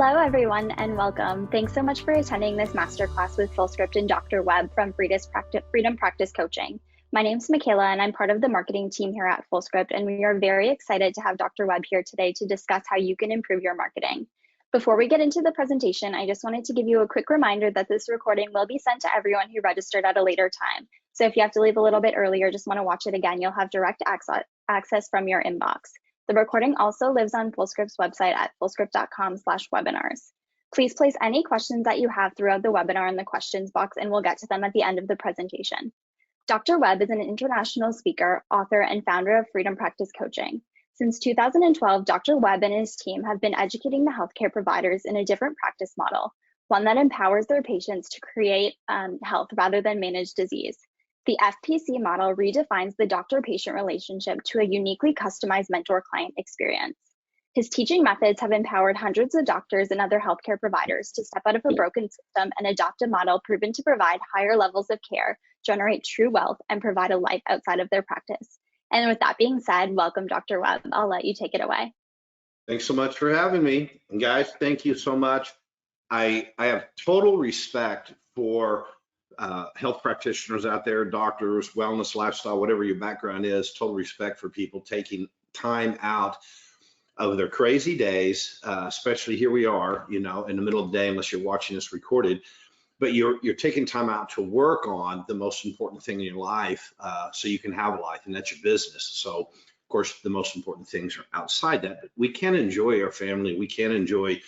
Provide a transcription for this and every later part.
Hello, everyone, and welcome. Thanks so much for attending this masterclass with Fullscript and Dr. Webb from Freedom Practice Coaching. My name's Michaela, and I'm part of the marketing team here at Fullscript, and we are very excited to have Dr. Webb here today to discuss how you can improve your marketing. Before we get into the presentation, I just wanted to give you a quick reminder that this recording will be sent to everyone who registered at a later time. So if you have to leave a little bit early or just want to watch it again, you'll have direct access from your inbox. The recording also lives on Fullscript's website at fullscript.com/webinars. Please place any questions that you have throughout the webinar in the questions box, and we'll get to them at the end of the presentation. Dr. Webb is an international speaker, author, and founder of Freedom Practice Coaching. Since 2012, Dr. Webb and his team have been educating the healthcare providers in a different practice model, one that empowers their patients to create health rather than manage disease. The FPC model redefines the doctor-patient relationship to a uniquely customized mentor-client experience. His teaching methods have empowered hundreds of doctors and other healthcare providers to step out of a broken system and adopt a model proven to provide higher levels of care, generate true wealth, and provide a life outside of their practice. And with that being said, welcome, Dr. Webb. I'll let you take it away. Thanks so much for having me. And guys, thank you so much. I have total respect for health practitioners out there, doctors, wellness, lifestyle, whatever your background is, total respect for people taking time out of their crazy days, especially here we are, you know, in the middle of the day, unless you're watching this recorded, but you're taking time out to work on the most important thing in your life so you can have a life, and that's your business. So, of course, the most important things are outside that, but we can enjoy our family. We can enjoy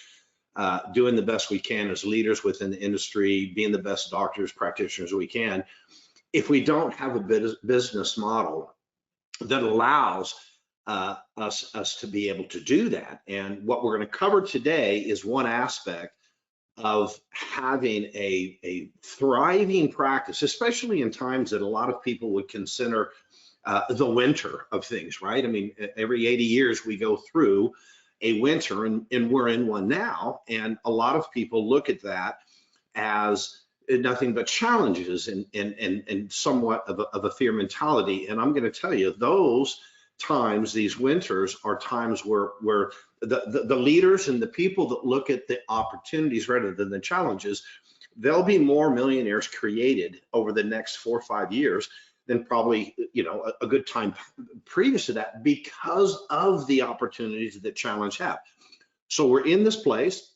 doing the best we can as leaders within the industry, being the best doctors, practitioners we can, if we don't have a business model that allows us to be able to do that. And what we're going to cover today is one aspect of having a thriving practice, especially in times that a lot of people would consider the winter of things, right? I mean, every 80 years we go through a winter, and we're in one now, and a lot of people look at that as nothing but challenges and somewhat of a fear mentality. And I'm going to tell you, those times, these winters, are times where the leaders and the people that look at the opportunities rather than the challenges, there'll be more millionaires created over the next 4 or 5 years than probably, you know, a good time previous to that, because of the opportunities that challenge have. So we're in this place.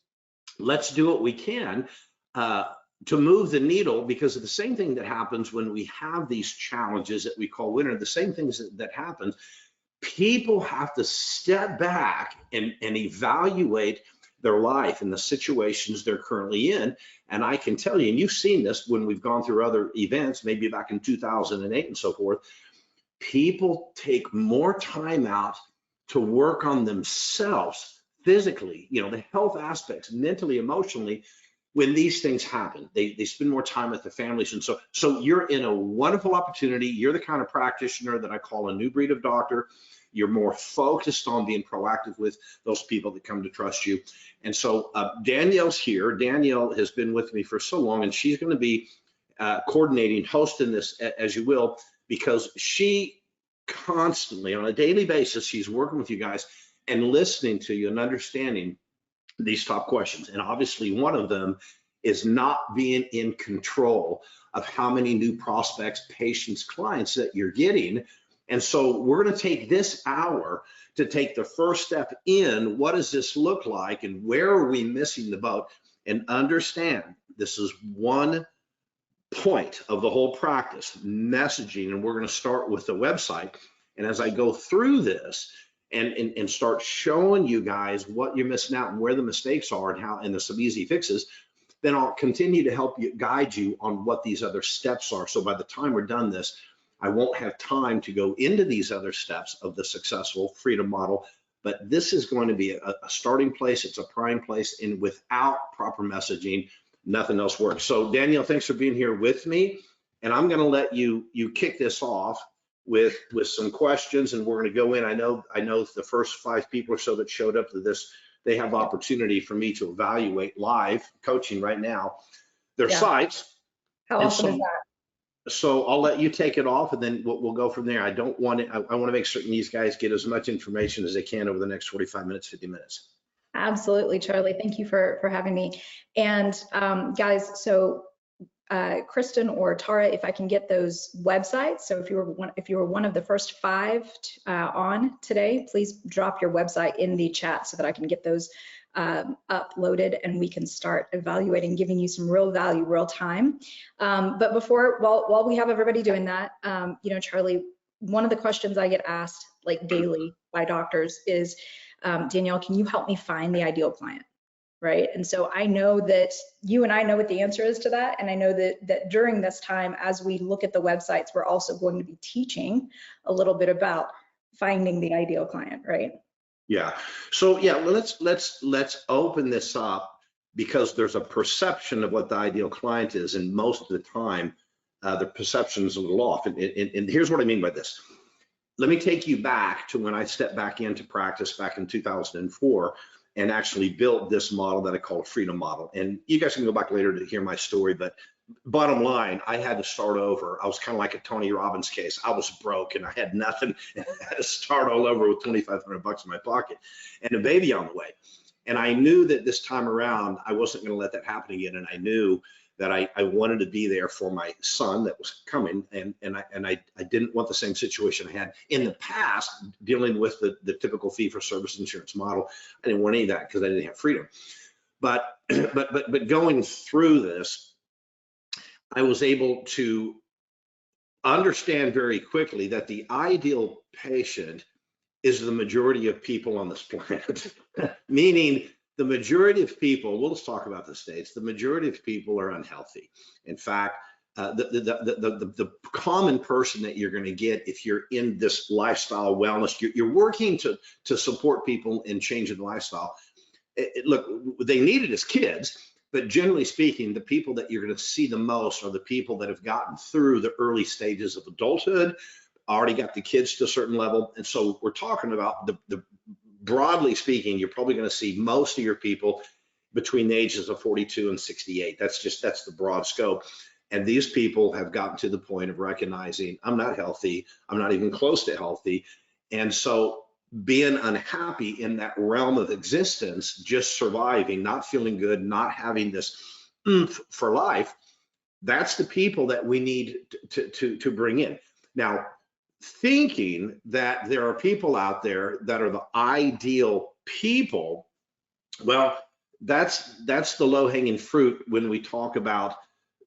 Let's do what we can to move the needle, because of the same thing that happens when we have these challenges that we call winter, the same things that happen, people have to step back and evaluate their life and the situations they're currently in. And I can tell you, and you've seen this when we've gone through other events, maybe back in 2008 and so forth, people take more time out to work on themselves physically, you know, the health aspects, mentally, emotionally, when these things happen. They spend more time with their families. And so you're in a wonderful opportunity. You're the kind of practitioner that I call a new breed of doctor. You're more focused on being proactive with those people that come to trust you. And so Danielle's here. Danielle has been with me for so long, and she's going to be coordinating, hosting this, as you will, because she constantly, on a daily basis, she's working with you guys and listening to you and understanding these top questions. And obviously one of them is not being in control of how many new prospects, patients, clients that you're getting. And so we're going to take this hour to take the first step in. What does this look like, and where are we missing the boat? And understand, this is one point of the whole practice, messaging, and we're going to start with the website. And as I go through this and start showing you guys what you're missing out and where the mistakes are and how, and there's some easy fixes, then I'll continue to help you, guide you on what these other steps are. So by the time we're done this, I won't have time to go into these other steps of the successful freedom model, but this is going to be a starting place. It's a prime place, and without proper messaging, nothing else works. So Danielle, thanks for being here with me, and I'm going to let you kick this off with some questions, and we're going to go in. I know the first 5 people or so that showed up to this, they have opportunity for me to evaluate live coaching right now their sites. How often is that? So I'll let you take it off, and then we'll go from there. I want to make certain these guys get as much information as they can over the next 45 minutes, 50 minutes. Absolutely, Charlie. Thank you for having me. And guys, so Kristen or Tara, if I can get those websites. So if you were one of the first 5 on today, please drop your website in the chat so that I can get those uploaded and we can start evaluating, giving you some real value, real time. But while we have everybody doing that, you know, Charlie, one of the questions I get asked like daily by doctors is, Danielle, can you help me find the ideal client? Right. And so I know that you and I know what the answer is to that. And I know that during this time, as we look at the websites, we're also going to be teaching a little bit about finding the ideal client, right? Yeah. So yeah, well, let's open this up, because there's a perception of what the ideal client is, and most of the time, the perception is a little off. And here's what I mean by this. Let me take you back to when I stepped back into practice back in 2004 and actually built this model that I call a freedom model. And you guys can go back later to hear my story, but bottom line, I had to start over. I was kind of like a Tony Robbins case. I was broke and I had nothing, and I had to start all over with $2,500 in my pocket and a baby on the way. And I knew that this time around, I wasn't going to let that happen again. And I knew that I wanted to be there for my son that was coming, and I didn't want the same situation I had in the past dealing with the typical fee-for-service insurance model. I didn't want any of that because I didn't have freedom. But going through this, I was able to understand very quickly that the ideal patient is the majority of people on this planet, meaning the majority of people, we'll just talk about the states, the majority of people are unhealthy. In fact, the common person that you're going to get if you're in this lifestyle wellness, you're working to support people in changing lifestyle. Look, they need it as kids, but generally speaking, the people that you're going to see the most are the people that have gotten through the early stages of adulthood, already got the kids to a certain level. And so we're talking about the broadly speaking, you're probably going to see most of your people between the ages of 42 and 68. That's the broad scope. And these people have gotten to the point of recognizing, I'm not healthy, I'm not even close to healthy. And so being unhappy in that realm of existence, just surviving, not feeling good, not having this oomph for life, that's the people that we need to bring in. Now, thinking that there are people out there that are the ideal people, well, that's the low-hanging fruit when we talk about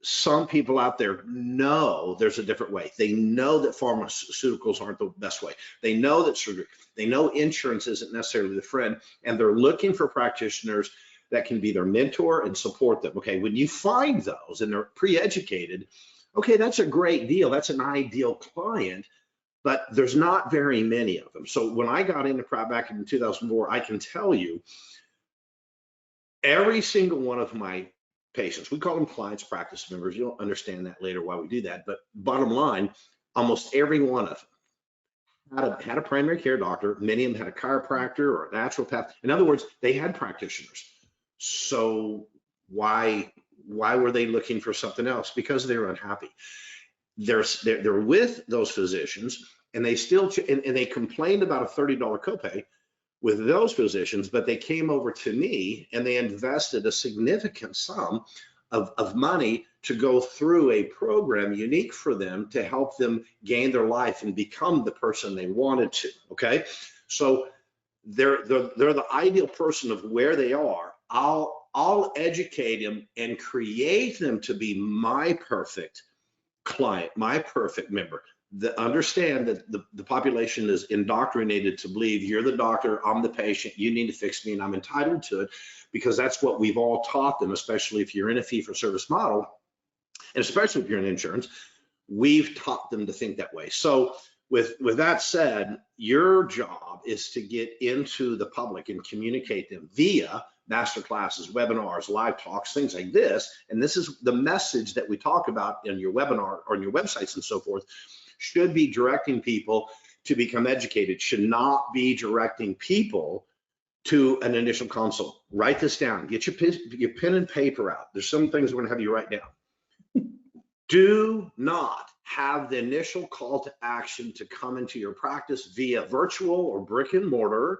some people out there know there's a different way. They know that pharmaceuticals aren't the best way. They know that surgery, they know insurance isn't necessarily the friend, and they're looking for practitioners that can be their mentor and support them. Okay, when you find those and they're pre-educated, okay, that's a great deal. That's an ideal client, but there's not very many of them. So when I got into prep back in 2004, I can tell you every single one of my patients, we call them clients, practice members. You'll understand that later why we do that. But bottom line, almost every one of them had a primary care doctor. Many of them had a chiropractor or a naturopath. In other words, they had practitioners. So why were they looking for something else? Because they were unhappy. They're with those physicians, and they still and they complained about a $30 copay with those physicians, but they came over to me and they invested a significant sum of money to go through a program unique for them to help them gain their life and become the person they wanted to. Okay, so they're the ideal person of where they are. I'll educate them and create them to be my perfect client, my perfect member. Understand that the population is indoctrinated to believe you're the doctor, I'm the patient, you need to fix me, and I'm entitled to it, because that's what we've all taught them, especially if you're in a fee-for-service model, and especially if you're in insurance, we've taught them to think that way. So with that said, your job is to get into the public and communicate them via masterclasses, webinars, live talks, things like this. And this is the message that we talk about in your webinar or on your websites and so forth. Should be directing people to become educated, should not be directing people to an initial consult. Write this down, get your pen and paper out. There's some things we're gonna have you write down. Do not have the initial call to action to come into your practice via virtual or brick and mortar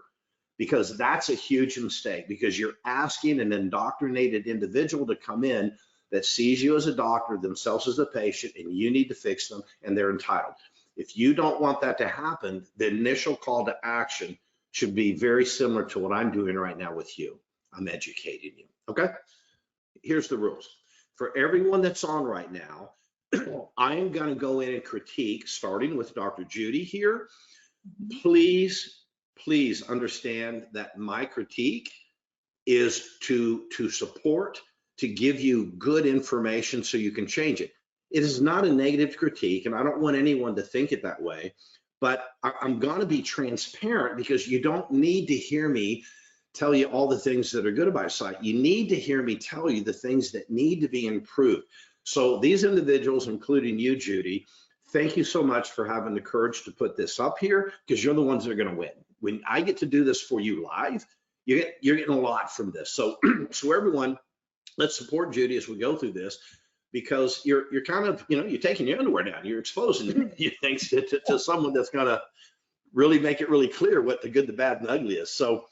because that's a huge mistake, because you're asking an indoctrinated individual to come in that sees you as a doctor, themselves as a patient, and you need to fix them, and they're entitled. If you don't want that to happen, the initial call to action should be very similar to what I'm doing right now with you. I'm educating you, okay? Here's the rules. For everyone that's on right now, I am gonna go in and critique, starting with Dr. Judy here. Please understand that my critique is to support, to give you good information so you can change it. It is not a negative critique, and I don't want anyone to think it that way, but I'm going to be transparent, because you don't need to hear me tell you all the things that are good about a site. You need to hear me tell you the things that need to be improved. So these individuals, including you, Judy, thank you so much for having the courage to put this up here, because you're the ones that are going to win. When I get to do this for you live, you're getting a lot from this. So, so everyone, let's support Judy as we go through this, because you're kind of, you're taking your underwear down. You're exposing your things to someone that's going to really make it really clear what the good, the bad, and the ugly is. So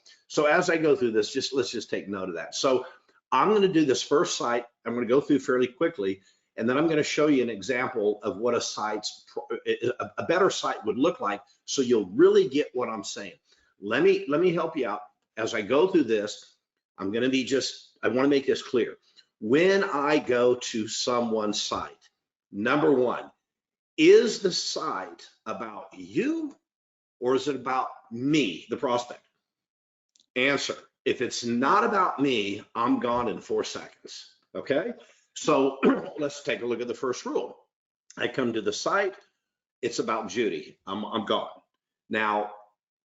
as I go through this, let's just take note of that. So I'm going to do this first site. I'm going to go through fairly quickly, and then I'm going to show you an example of what a better site would look like, so you'll really get what I'm saying. Let me help you out as I go through this. I'm going to be I want to make this clear. When I go to someone's site, number one, is the site about you, or is it about me, the prospect? Answer: if it's not about me, I'm gone in 4 seconds, okay? So let's take a look at the first rule. I come to the site, it's about Judy, I'm gone. Now,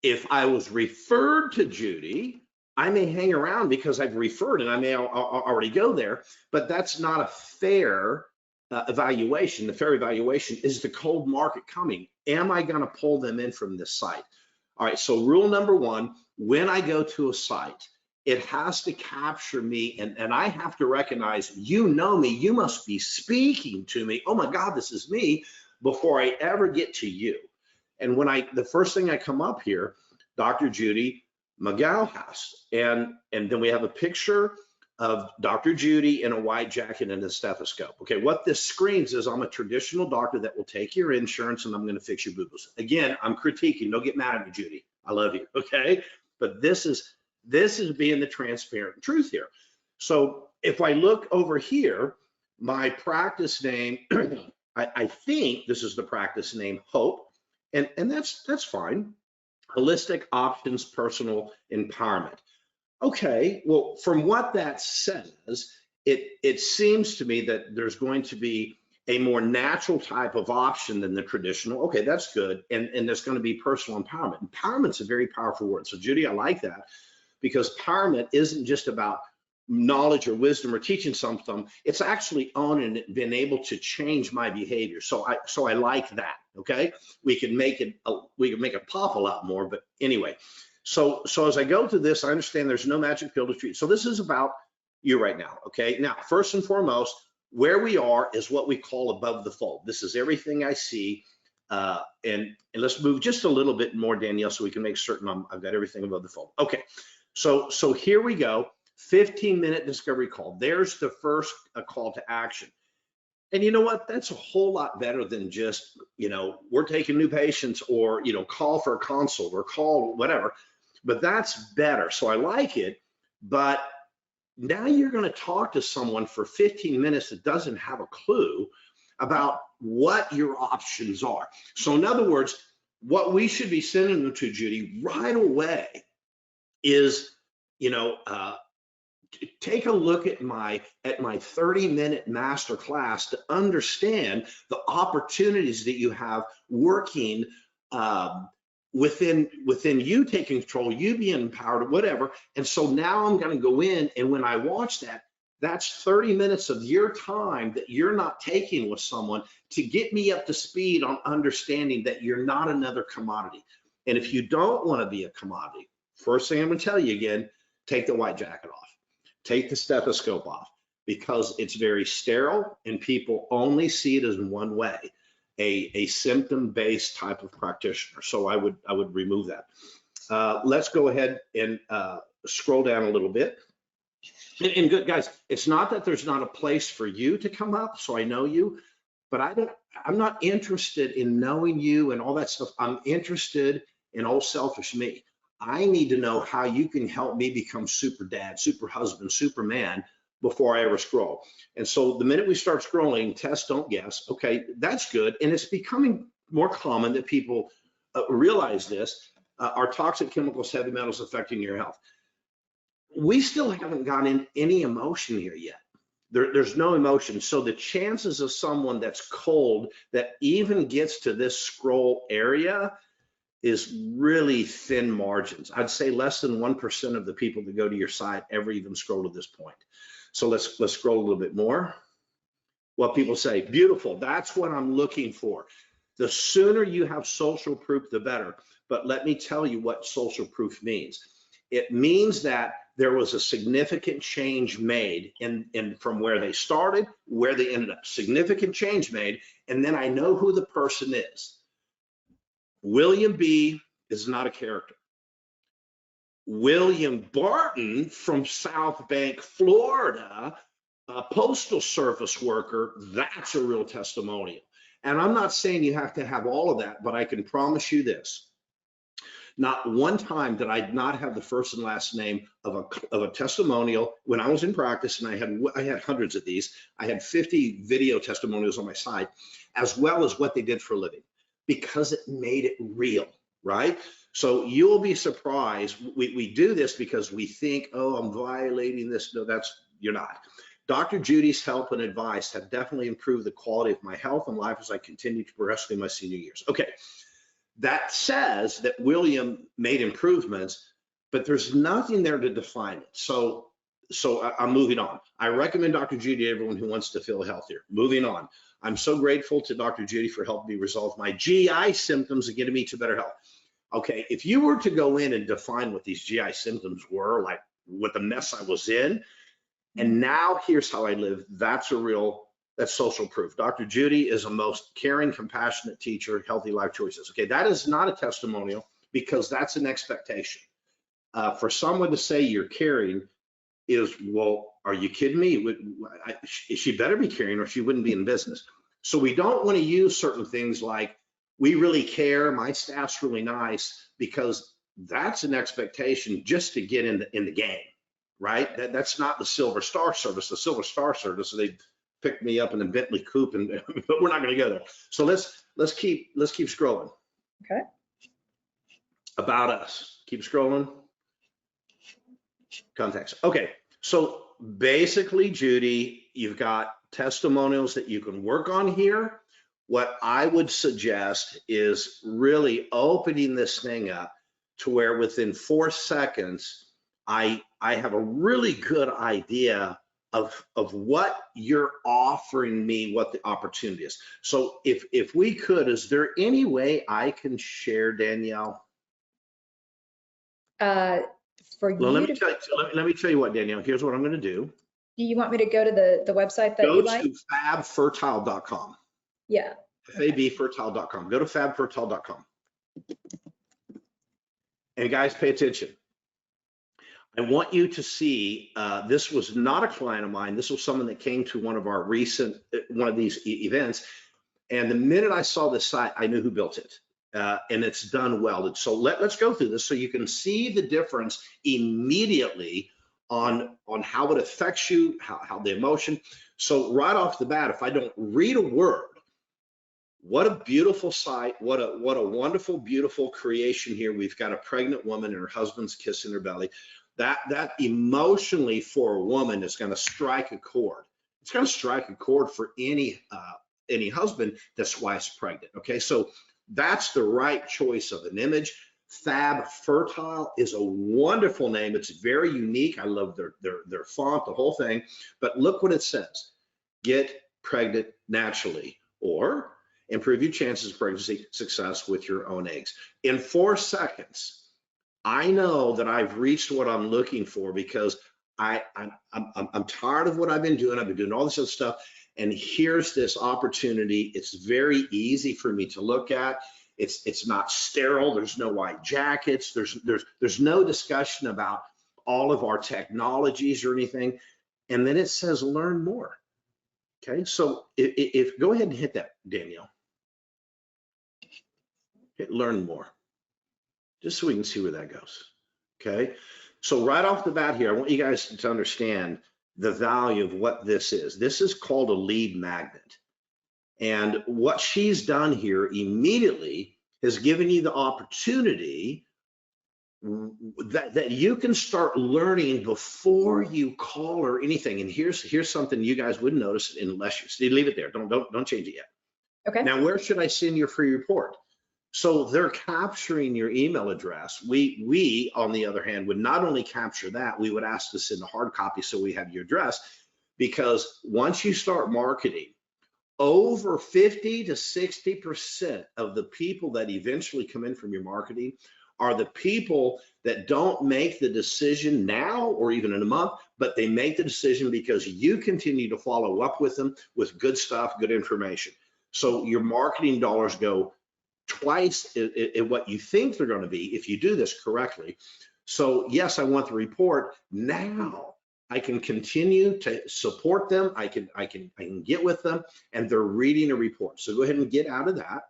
if I was referred to Judy, I may hang around because I've referred and I may already go there, but that's not a fair evaluation. The fair evaluation is the cold market coming. Am I going to pull them in from this site? All right, so rule number one, when I go to a site, it has to capture me, and I have to recognize, you know me, you must be speaking to me. Oh my God, this is me, before I ever get to you. And when the first thing I come up here, Dr. Judy McGow, and then we have a picture of Dr. Judy in a white jacket and a stethoscope. Okay, what this screams is, I'm a traditional doctor that will take your insurance and I'm going to fix your boo-boos. Again, I'm critiquing. Don't get mad at me, Judy. I love you. Okay, but this is being the transparent truth here. So if I look over here, my practice name, I think this is the practice name, Hope, and that's fine. Holistic Options Personal Empowerment. Okay, well, from what that says, it seems to me that there's going to be a more natural type of option than the traditional. Okay, that's good. And there's going to be personal empowerment. Empowerment's a very powerful word. So Judy, I like that, because empowerment isn't just about knowledge or wisdom or teaching something. It's actually owning it and being able to change my behavior. So I like that. Okay, we can make it pop a lot more. But anyway, so as I go through this, I understand there's no magic pill to treat. So this is about you right now. Okay, now first and foremost, where we are is what we call above the fold. This is everything I see. And let's move just a little bit more, Danielle, so we can make certain I've got everything above the fold. Okay, so here we go. 15-minute discovery call. There's the first call to action. And you know what? That's a whole lot better than just, we're taking new patients, or, call for a consult or call whatever. But that's better. So I like it. But now you're going to talk to someone for 15 minutes that doesn't have a clue about what your options are. So in other words, what we should be sending them to, Judy, right away is, take a look at my 30-minute master class to understand the opportunities that you have working within you taking control, you being empowered, whatever. And so now I'm going to go in, and when I watch that, that's 30 minutes of your time that you're not taking with someone to get me up to speed on understanding that you're not another commodity. And if you don't want to be a commodity, first thing I'm going to tell you again, take the white jacket off. Take the stethoscope off, because it's very sterile and people only see it as one way, a symptom-based type of practitioner. So I would remove that. Let's go ahead and scroll down a little bit. And good guys, it's not that there's not a place for you to come up, so I know you, but I'm not interested in knowing you and all that stuff. I'm interested in old selfish me. I need to know how you can help me become super dad, super husband, super man before I ever scroll. And so the minute we start scrolling, test, don't guess. Okay, that's good. And it's becoming more common that people realize this. Are toxic chemicals, heavy metals affecting your health? We still haven't gotten any emotion here yet. There's no emotion. So the chances of someone that's cold that even gets to this scroll area is really thin margins. I'd say less than 1% of the people that go to your site ever even scroll to this point. So let's scroll a little bit more. What people say, beautiful, that's what I'm looking for. The sooner you have social proof, the better. But let me tell you what social proof means. It means that there was a significant change made in from where they started, where they ended up. Significant change made, and then I know who the person is. William B. is not a character. William Barton from South Bank, Florida, a postal service worker, that's a real testimonial. And I'm not saying you have to have all of that, but I can promise you this. Not one time did I not have the first and last name of a testimonial when I was in practice, and I had hundreds of these. I had 50 video testimonials on my site, as well as what they did for a living, because it made it real, right? So you'll be surprised. We do this because we think, oh, I'm violating this. No, you're not. Dr. Judy's help and advice have definitely improved the quality of my health and life as I continue to progress through my senior years. Okay. That says that William made improvements, but there's nothing there to define it. So I'm moving on. I recommend Dr. Judy to everyone who wants to feel healthier. Moving on. I'm so grateful to Dr. Judy for helping me resolve my GI symptoms and getting me to better health. Okay, if you were to go in and define what these GI symptoms were, like what the mess I was in, and now here's how I live, that's social proof. Dr. Judy is a most caring, compassionate teacher, healthy life choices. Okay, that is not a testimonial because that's an expectation. For someone to say you're caring is, well, are you kidding me? She better be caring or she wouldn't be in business. So we don't want to use certain things like, we really care, my staff's really nice, because that's an expectation just to get in the game, right? That's not the Silver Star Service. The Silver Star Service, they picked me up in a Bentley coupe, but we're not going to go there. So let's keep scrolling. Okay. About us. Keep scrolling. Contacts. Okay. So basically, Judy, you've got testimonials that you can work on here. What I would suggest is really opening this thing up to where within 4 seconds, I have a really good idea of what you're offering me, what the opportunity is. So if we could, is there any way I can share, Danielle? Let me tell you what, Danielle, here's what I'm going to do. Do you want me to go to the website that you like? Go to fabfertile.com. Yeah. fabfertile.com. Go to fabfertile.com. And guys, pay attention. I want you to see, this was not a client of mine. This was someone that came to one of these events. And the minute I saw this site, I knew who built it. And it's done well. So let's go through this so you can see the difference immediately on how it affects you, how the emotion. So right off the bat, if I don't read a word, what a beautiful site, what a wonderful, beautiful creation here. We've got a pregnant woman and her husband's kissing her belly. That emotionally for a woman is going to strike a chord. It's going to strike a chord for any husband that's twice pregnant. Okay, so that's the right choice of an image. Fab Fertile is a wonderful name. It's very unique. I love their font, the whole thing. But look what it says: get pregnant naturally, or improve your chances of pregnancy success with your own eggs. In 4 seconds, I know that I've reached what I'm looking for because I'm tired of what I've been doing. I've been doing all this other stuff, and here's this opportunity. It's very easy for me to look at. It's not sterile. There's no white jackets. There's no discussion about all of our technologies or anything. And then it says learn more. Okay, so if go ahead and hit that, Danielle. Hit learn more, just so we can see where that goes. Okay, so right off the bat here, I want you guys to understand the value of what this is. This is called a lead magnet. And what she's done here immediately has given you the opportunity that you can start learning before you call or anything. And here's something you guys wouldn't notice unless you leave it there. Don't change it yet. Okay. Now, where should I send your free report? So they're capturing your email address. We, on the other hand, would not only capture that, we would ask to send a hard copy so we have your address, because once you start marketing, over 50 to 60% of the people that eventually come in from your marketing are the people that don't make the decision now or even in a month, but they make the decision because you continue to follow up with them with good stuff, good information. So your marketing dollars go twice in what you think they're going to be if you do this correctly. So yes, I want the report now. I can continue to support them. I can get with them, and they're reading a report. So go ahead and get out of that.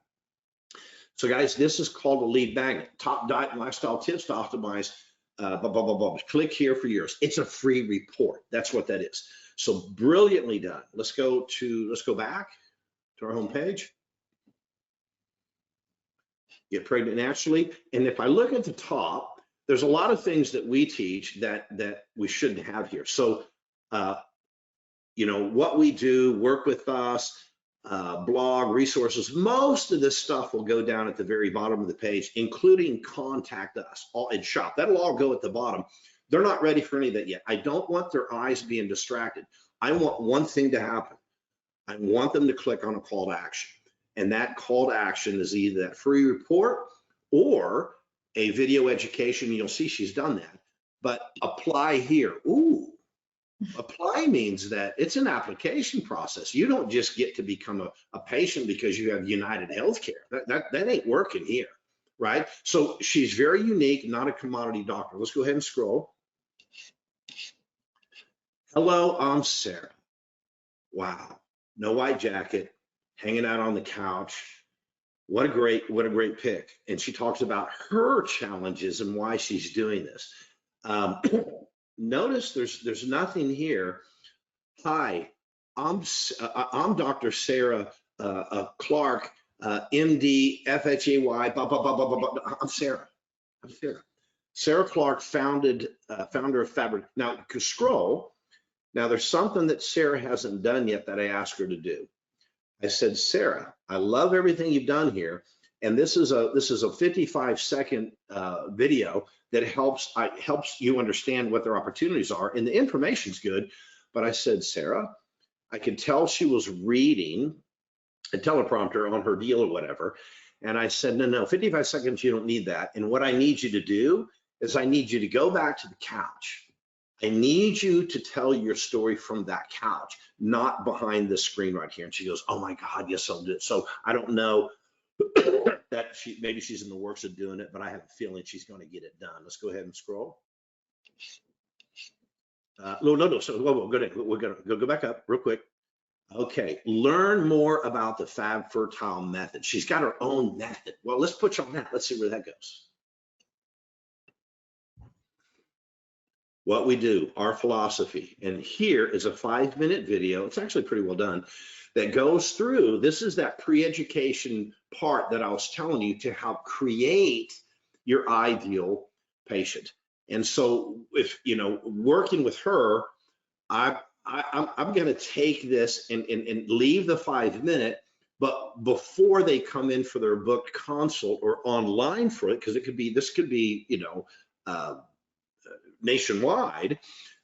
So guys, this is called a lead magnet. Top diet and lifestyle tips to optimize. Blah, blah, blah, blah. Click here for yours. It's a free report. That's what that is. So brilliantly done. Let's go back to our home page. Get pregnant naturally. And if I look at the top, there's a lot of things that we teach that we shouldn't have here. So, you know, what we do, work with us, blog, resources, most of this stuff will go down at the very bottom of the page, including contact us and shop. That'll all go at the bottom. They're not ready for any of that yet. I don't want their eyes being distracted. I want one thing to happen. I want them to click on a call to action. And that call to action is either that free report or a video education. You'll see she's done that, but apply here. Ooh, apply means that it's an application process. You don't just get to become a patient because you have United Healthcare. That ain't working here, right? So she's very unique, not a commodity doctor. Let's go ahead and scroll. Hello, I'm Sarah. Wow, no white jacket, hanging out on the couch. What a great pick. And she talks about her challenges and why she's doing this. Notice there's nothing here. Hi, I'm Dr. Sarah Clark, MD, FHAY, blah, blah, blah, blah, blah, blah. I'm Sarah. Sarah Clark, founder of Fabric. Now, scroll. Now, there's something that Sarah hasn't done yet that I asked her to do. I said, Sarah, I love everything you've done here, and this is a 55-second video that helps you understand what their opportunities are, and the information's good. But I said, Sarah, I could tell she was reading a teleprompter on her deal or whatever, and I said, no, 55 seconds, you don't need that. And what I need you to do is I need you to go back to the couch. I need you to tell your story from that couch, not behind the screen right here. And she goes, oh my God, yes, I'll do it. So I don't know that maybe she's in the works of doing it, but I have a feeling she's going to get it done. Let's go ahead and scroll. No. So we're gonna go back up real quick. Okay, learn more about the Fab Fertile method. She's got her own method. Well, let's put you on that. Let's see where that goes. What we do, our philosophy, and here is a 5-minute video. It's actually pretty well done, that goes through. This is that pre-education part that I was telling you to help create your ideal patient. And so, if you know, working with her, I'm going to take this and leave the 5-minute, but before they come in for their booked consult or online for it, because this could be, you know, nationwide,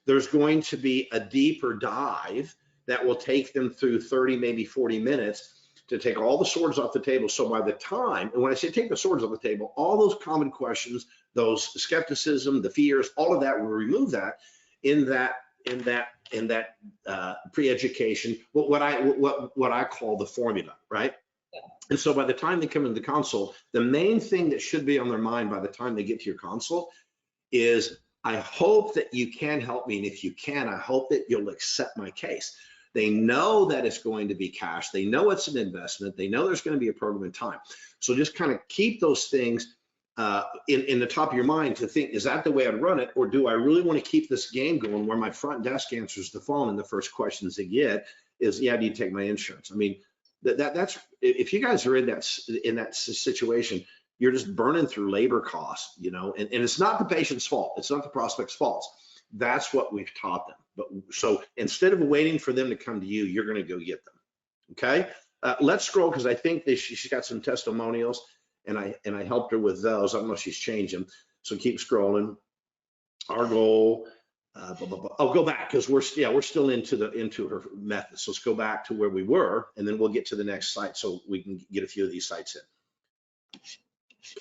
there's going to be a deeper dive that will take them through 30, maybe 40 minutes to take all the swords off the table. So by the time, and when I say take the swords off the table, all those common questions, those skepticism, the fears, all of that, we'll remove that in that pre-education, what I call the formula, right? And so by the time they come into the consult, the main thing that should be on their mind by the time they get to your consult is, I hope that you can help me. And if you can, I hope that you'll accept my case. They know that it's going to be cash. They know it's an investment. They know there's going to be a program in time. So just kind of keep those things in the top of your mind to think, is that the way I'd run it? Or do I really want to keep this game going where my front desk answers the phone and the first questions they get is, yeah, do you take my insurance? I mean, that's, if you guys are in that situation, you're just burning through labor costs, you know, and it's not the patient's fault. It's not the prospect's fault. That's what we've taught them. But so instead of waiting for them to come to you, you're going to go get them. Okay. Let's scroll, because I think she's got some testimonials, and I helped her with those. I don't know if she's changed them. So keep scrolling. Our goal. I'll go back, because we're still into her methods. So let's go back to where we were, and then we'll get to the next site so we can get a few of these sites in.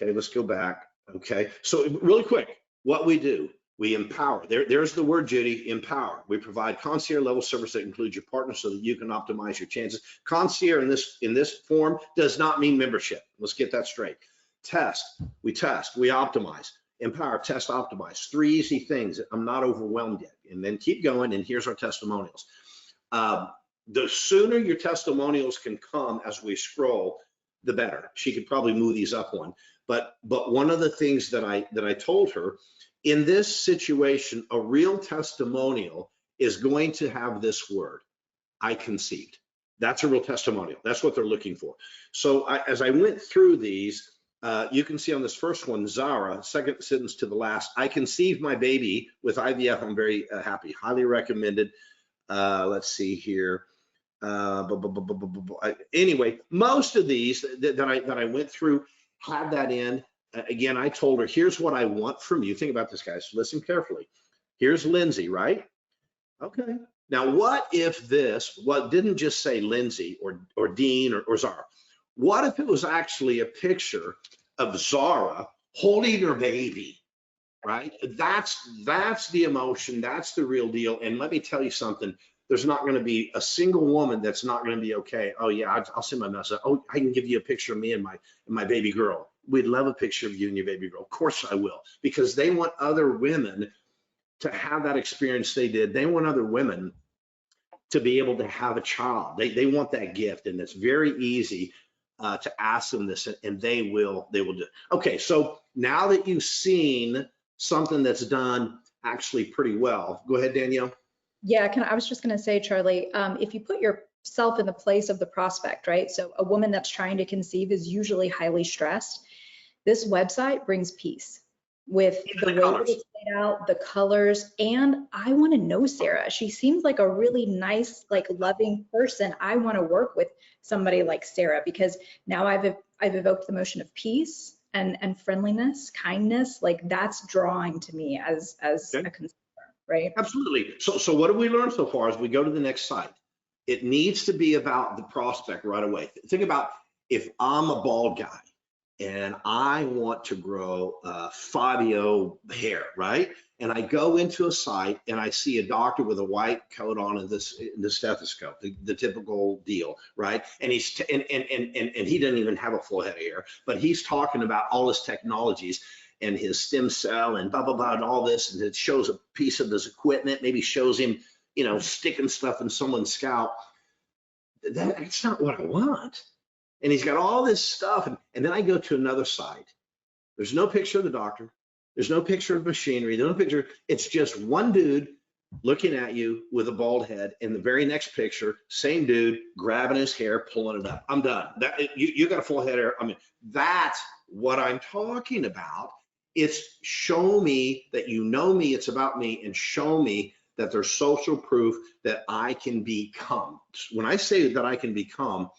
Okay, let's go back. Okay, so really quick, what we do, we empower. There's the word, Judy, empower. We provide concierge level service that includes your partner so that you can optimize your chances. Concierge in this form does not mean membership. Let's get that straight. We optimize. Empower, test, optimize. 3 easy things. I'm not overwhelmed yet. And then keep going, and here's our testimonials. The sooner your testimonials can come as we scroll, the better. She could probably move these up one. But one of the things that I told her, in this situation, a real testimonial is going to have this word, I conceived. That's a real testimonial. That's what they're looking for. So as I went through these, you can see on this first one, Zara, second sentence to the last, I conceived my baby with IVF. I'm very happy. Highly recommended. Let's see here. Anyway, most of these that I went through had that in. Again, I told her, here's what I want from you. Think about this, guys. Listen carefully. Here's Lindsay, right? Okay. Now, what if didn't just say Lindsay or Dean or Zara? What if it was actually a picture of Zara holding her baby, right? That's the emotion. That's the real deal. And let me tell you something. There's not going to be a single woman that's not going to be okay. Oh yeah, I'll send my message. Oh, I can give you a picture of me and my baby girl. We'd love a picture of you and your baby girl. Of course I will, because they want other women to have that experience they did. They want other women to be able to have a child. They want that gift, and it's very easy to ask them this, and they will do it. Okay, so now that you've seen something that's done actually pretty well, go ahead, Danielle. Yeah, I was just going to say, Charlie, if you put yourself in the place of the prospect, right? So a woman that's trying to conceive is usually highly stressed. This website brings peace with the way that it's laid out, the colors, and I want to know Sarah. She seems like a really nice, like loving person. I want to work with somebody like Sarah, because now I've evoked the emotion of peace and friendliness, kindness. Like that's drawing to me as Okay. a consumer. Right? Absolutely. So what have we learned so far as we go to the next site? It needs to be about the prospect right away. Think about, if I'm a bald guy and I want to grow Fabio hair, right? And I go into a site and I see a doctor with a white coat on and the stethoscope, the typical deal, right? And he doesn't even have a full head of hair, but he's talking about all his technologies and his stem cell and blah, blah, blah, and all this. And it shows a piece of his equipment, maybe shows him, sticking stuff in someone's scalp. That's not what I want. And he's got all this stuff. And then I go to another site. There's no picture of the doctor. There's no picture of machinery. There's no picture. It's just one dude looking at you with a bald head. In the very next picture, same dude grabbing his hair, pulling it up. I'm done. You got a full head of hair. I mean, that's what I'm talking about. It's show me that you know me, it's about me, and show me that there's social proof that I can become. When I say that I can become,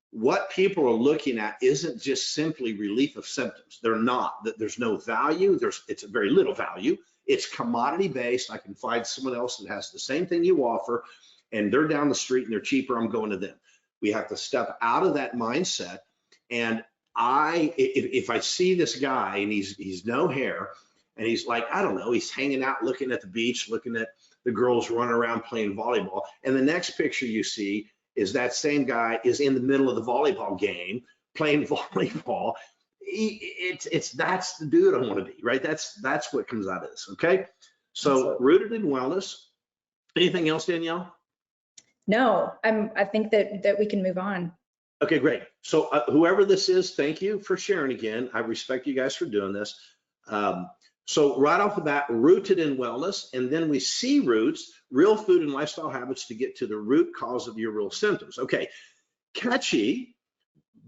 what people are looking at isn't just simply relief of symptoms. They're not. There's no value. It's a very little value. It's commodity based. I can find someone else that has the same thing you offer, and they're down the street and they're cheaper. I'm going to them. We have to step out of that mindset. And if I see this guy and he's no hair and he's like, I don't know, he's hanging out looking at the beach, looking at the girls running around playing volleyball, and the next picture you see is that same guy is in the middle of the volleyball game playing volleyball. That's the dude I want to be, right? That's what comes out of this. Okay, so Absolutely. rooted in wellness. Anything else, Danielle? No, I think that we can move on. Okay, great. So whoever this is, thank you for sharing again. I respect you guys for doing this. So right off the bat, rooted in wellness, and then we see roots, real food and lifestyle habits to get to the root cause of your real symptoms. Okay, catchy,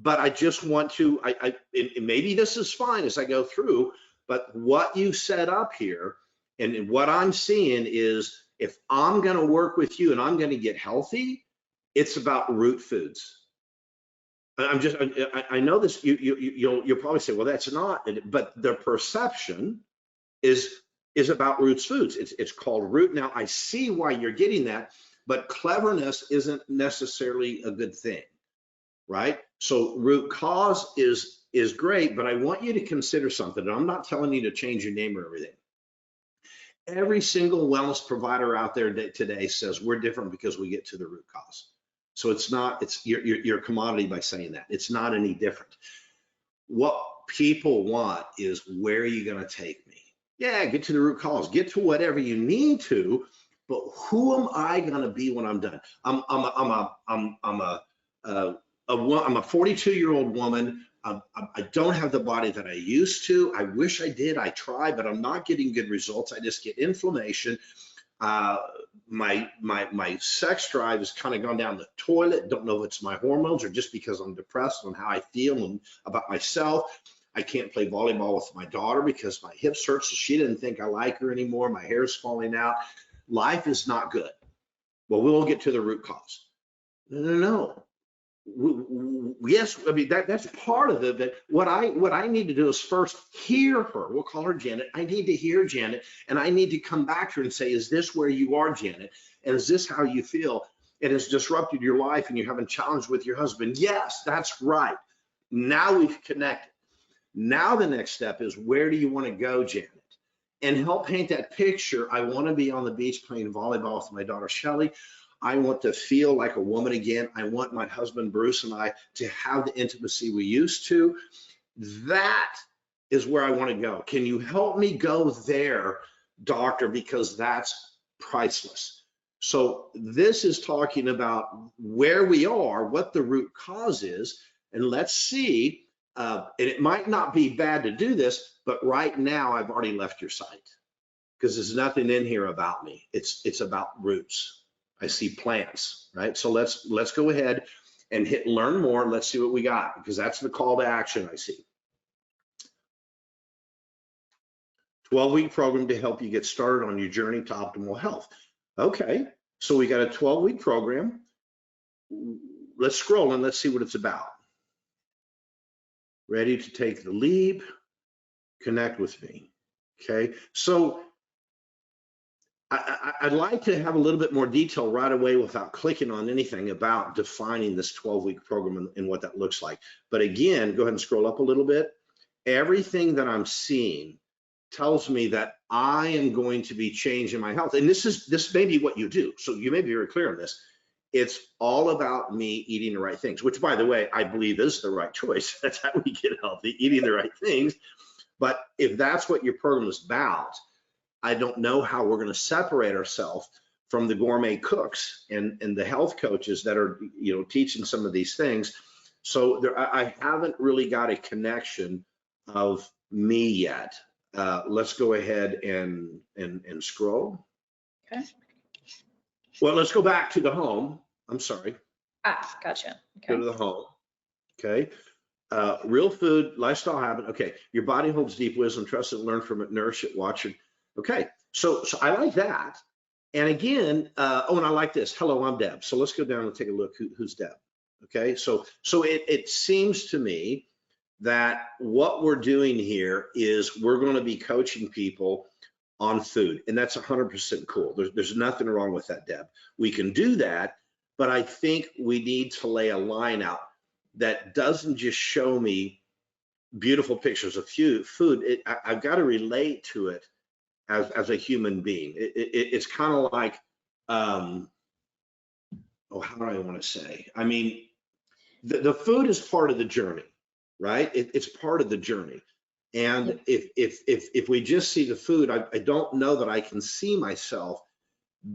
but I just want to, and maybe this is fine as I go through, but what you set up here and what I'm seeing is if I'm gonna work with you and I'm gonna get healthy, it's about root foods. I know this, you'll probably say, well, that's not, but the perception is about roots foods. It's called root. Now I see why you're getting that, but cleverness isn't necessarily a good thing, right? So root cause is great, but I want you to consider something. And I'm not telling you to change your name or everything. Every single wellness provider out there today says we're different because we get to the root cause. So you're a commodity by saying that. It's not any different. What people want is, where are you going to take me? Yeah, get to the root cause, get to whatever you need to, but who am I going to be when I'm done? I'm a 42-year-old woman. I don't have the body that I used to. I wish I did. I try, but I'm not getting good results. I just get inflammation. My sex drive has kind of gone down the toilet. Don't know if it's my hormones or just because I'm depressed on how I feel and about myself. I can't play volleyball with my daughter because my hips hurt, so she didn't think I like her anymore. My hair's falling out. Life is not good. Well, we'll get to the root cause. No. Yes, I mean that's part of it. But what I need to do is first hear her. We'll call her Janet. I need to hear Janet, and I need to come back to her and say, is this where you are, Janet? And is this how you feel? It has disrupted your life, and you're having challenge with your husband. Yes, that's right. Now we've connected. Now the next step is, where do you want to go, Janet? And help paint that picture. I want to be on the beach playing volleyball with my daughter Shelly. I want to feel like a woman again. I want my husband Bruce and I to have the intimacy we used to. That is where I want to go. Can you help me go there, doctor? Because that's priceless. So this is talking about where we are, what the root cause is, and let's see. And it might not be bad to do this, but right now I've already left your site because there's nothing in here about me. It's about roots. I see plants, right? So let's go ahead and hit learn more. Let's see what we got, because that's the call to action I see. 12-week program to help you get started on your journey to optimal health. Okay, so we got a 12-week program. Let's scroll and let's see what it's about. Ready to take the leap? Connect with me. Okay, so I'd like to have a little bit more detail right away without clicking on anything about defining this 12-week program and what that looks like. But again, go ahead and scroll up a little bit. Everything that I'm seeing tells me that I am going to be changing my health. And this may be what you do. So you may be very clear on this. It's all about me eating the right things, which, by the way, I believe is the right choice. That's how we get healthy, eating the right things. But if that's what your program is about, I don't know how we're going to separate ourselves from the gourmet cooks and the health coaches that are, teaching some of these things. So I haven't really got a connection of me yet. Let's go ahead and scroll. Okay. Well, let's go back to the home. I'm sorry. Gotcha. Okay. Go to the home. Okay. Real food, lifestyle habit. Okay. Your body holds deep wisdom. Trust it, learn from it, nourish it, watch it. Okay. So I like that. And again, and I like this. Hello, I'm Deb. So let's go down and take a look. Who's Deb? Okay. So it seems to me that what we're doing here is we're going to be coaching people on food, and that's 100% cool. There's nothing wrong with that, Deb. We can do that, but I think we need to lay a line out that doesn't just show me beautiful pictures of food. I've got to relate to it as a human being. It's kind of like oh, how do I want to say? I mean, the food is part of the journey, right? It's part of the journey. And if we just see the food, I don't know that I can see myself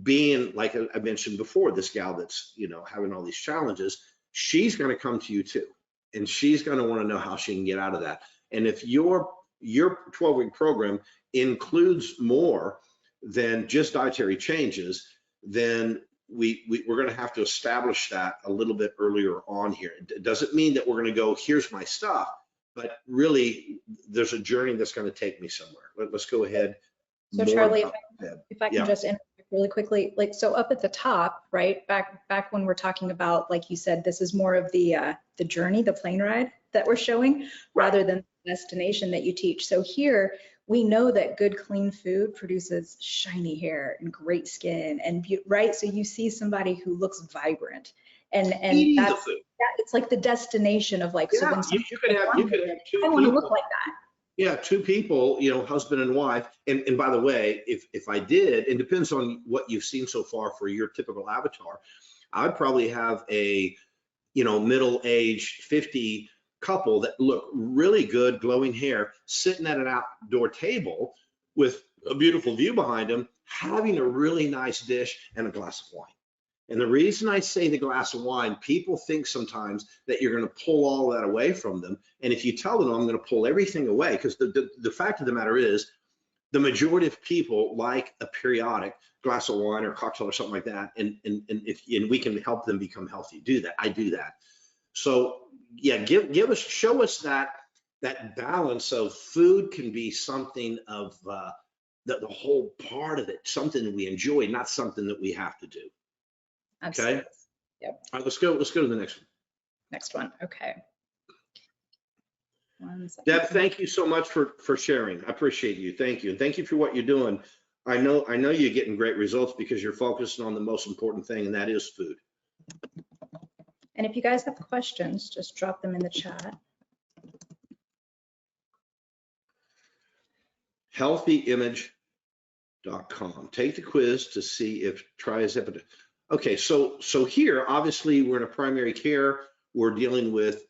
being, like I mentioned before, this gal that's, you know, having all these challenges. She's going to come to you too, and she's going to want to know how she can get out of that. And if your 12-week program includes more than just dietary changes, then we're going to have to establish that a little bit earlier on here. It doesn't mean that we're going to go, here's my stuff, but really there's a journey that's going to take me somewhere. Let's go ahead. So Charlie, if I can just interject really quickly, like, so up at the top, right, back when we're talking about, like you said, this is more of the journey, the plane ride that we're showing, rather than the destination that you teach. So here, we know that good, clean food produces shiny hair and great skin, and right. So you see somebody who looks vibrant, and that's it's like the destination of, like, yeah, so when you could have two I want to look like that. Yeah, two people, you know, husband and wife. And by the way, if I did, it depends on what you've seen so far for your typical avatar, I'd probably have a, you know, middle-aged 50 couple that look really good, glowing hair, sitting at an outdoor table with a beautiful view behind them, having a really nice dish and a glass of wine. And the reason I say the glass of wine, people think sometimes that you're going to pull all that away from them. And if you tell them, I'm going to pull everything away, because the fact of the matter is, the majority of people like a periodic glass of wine or cocktail or something like that. And we can help them become healthy. Do that. I do that. So yeah, show us that balance of food can be something of the whole part of it, something that we enjoy, not something that we have to do. Absolutely. Okay. Yep. All right, let's go to the next one. Next one. Okay. Deb, thank you so much for sharing. I appreciate you. Thank you. And thank you for what you're doing. I know you're getting great results because you're focusing on the most important thing, and that is food. And if you guys have questions, just drop them in the chat. Healthyimage.com. Take the quiz to see if triazepam. Okay, so here, obviously, we're in a primary care. We're dealing with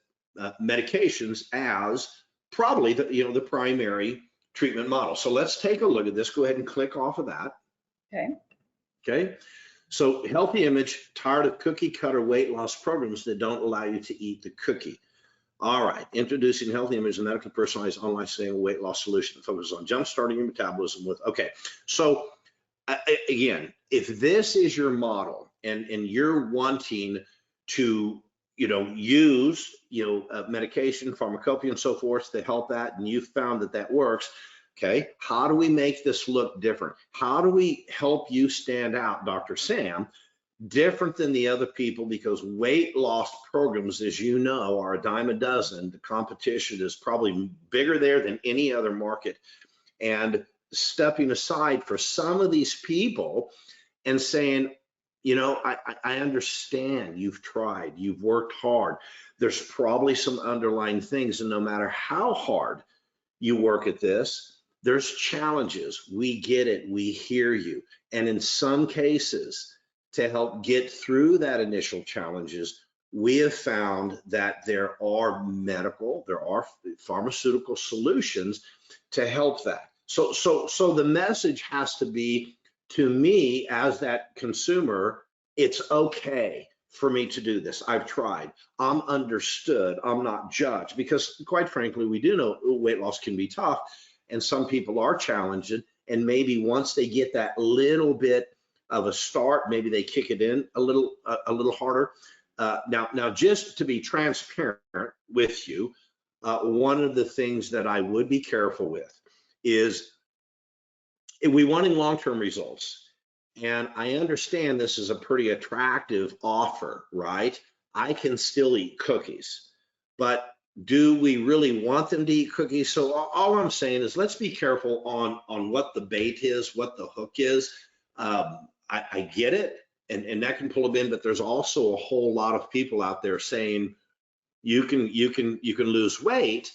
medications as probably the primary treatment model. So let's take a look at this. Go ahead and click off of that. Okay. So Healthy Image, tired of cookie cutter weight loss programs that don't allow you to eat the cookie. All right, introducing Healthy Image, a medically personalized online sustainable weight loss solution that focuses on jumpstarting your metabolism with, okay. So again, if this is your model and you're wanting to, use, medication, pharmacopoeia and so forth to help that, and you've found that works, okay, how do we make this look different? How do we help you stand out, Dr. Sam, different than the other people? Because weight loss programs, as you know, are a dime a dozen. The competition is probably bigger there than any other market. And stepping aside for some of these people and saying, I understand you've tried, you've worked hard. There's probably some underlying things, and no matter how hard you work at this, there's challenges. We get it, we hear you. And in some cases, to help get through that initial challenges, we have found that there are pharmaceutical solutions to help that. So the message has to be, to me as that consumer, it's okay for me to do this. I've tried. I'm understood. I'm not judged, because quite frankly, we do know weight loss can be tough, and some people are challenged, and maybe once they get that little bit of a start, maybe they kick it in a little harder. Now, just to be transparent with you, one of the things that I would be careful with is, we wanting long-term results, and I understand this is a pretty attractive offer, right? I can still eat cookies, but do we really want them to eat cookies? So all I'm saying is, let's be careful on what the bait is, what the hook is. I get it, and that can pull them in, but there's also a whole lot of people out there saying you can lose weight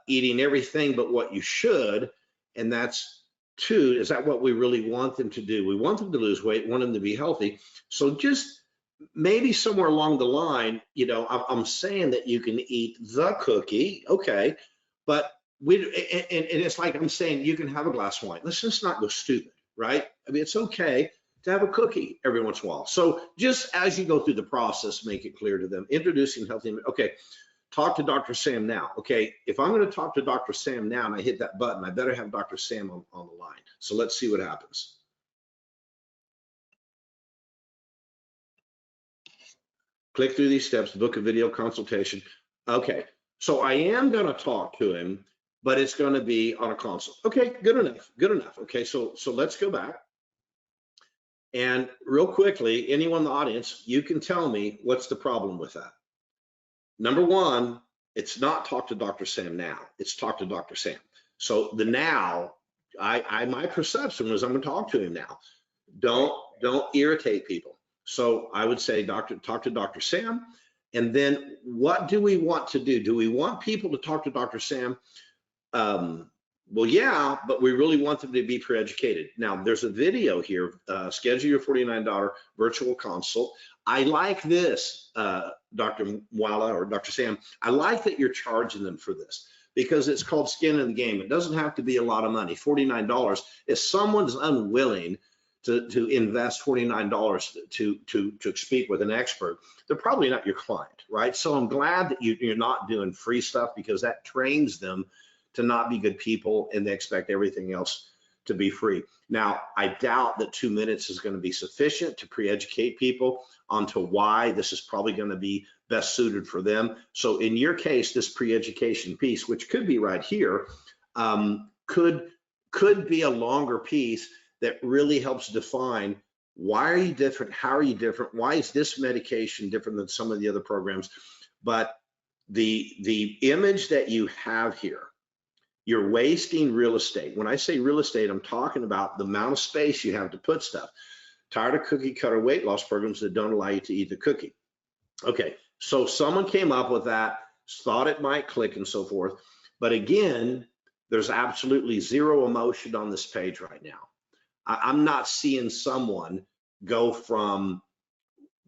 eating everything but what you should, and that's too, is that what we really want them to do? We want them to lose weight, want them to be healthy. So just maybe somewhere along the line, you know, I'm saying that you can eat the cookie, okay, but and it's like I'm saying you can have a glass of wine. Let's just not go stupid, right? I mean, it's okay to have a cookie every once in a while. So just as you go through the process, make it clear to them, introducing healthy, okay, talk to Dr. Sam now. Okay, if I'm going to talk to Dr. Sam now and I hit that button, I better have Dr. Sam on the line. So let's see what happens. Click through these steps, book a video consultation. Okay, so I am going to talk to him, but it's going to be on a consult. Okay, good enough, good enough. Okay, so let's go back. And real quickly, anyone in the audience, you can tell me what's the problem with that. Number one, it's not talk to Dr. Sam now, it's talk to Dr. Sam. So the now, my perception was I'm going to talk to him now. Don't irritate people. So I would say talk to Dr. Sam. And then what do we want to do? Do we want people to talk to Dr. Sam? Well, yeah, but we really want them to be pre-educated. Now, there's a video here, schedule your $49 virtual consult. I like this, Dr. Walla or Dr. Sam. I like that you're charging them for this because it's called skin in the game. It doesn't have to be a lot of money, $49. If someone's unwilling to invest $49 to speak with an expert, they're probably not your client, right? So I'm glad that you're not doing free stuff because that trains them to not be good people and they expect everything else to be free. Now, I doubt that 2 minutes is going to be sufficient to pre-educate people onto why this is probably going to be best suited for them. So in your case, this pre-education piece, which could be right here, could be a longer piece that really helps define why are you different, how are you different, why is this medication different than some of the other programs. But the image that you have here, you're wasting real estate. When I say real estate, I'm talking about the amount of space you have to put stuff. Tired of cookie cutter weight loss programs that don't allow you to eat the cookie. Okay, so someone came up with that, thought it might click and so forth. But again, there's absolutely zero emotion on this page right now. I'm not seeing someone go from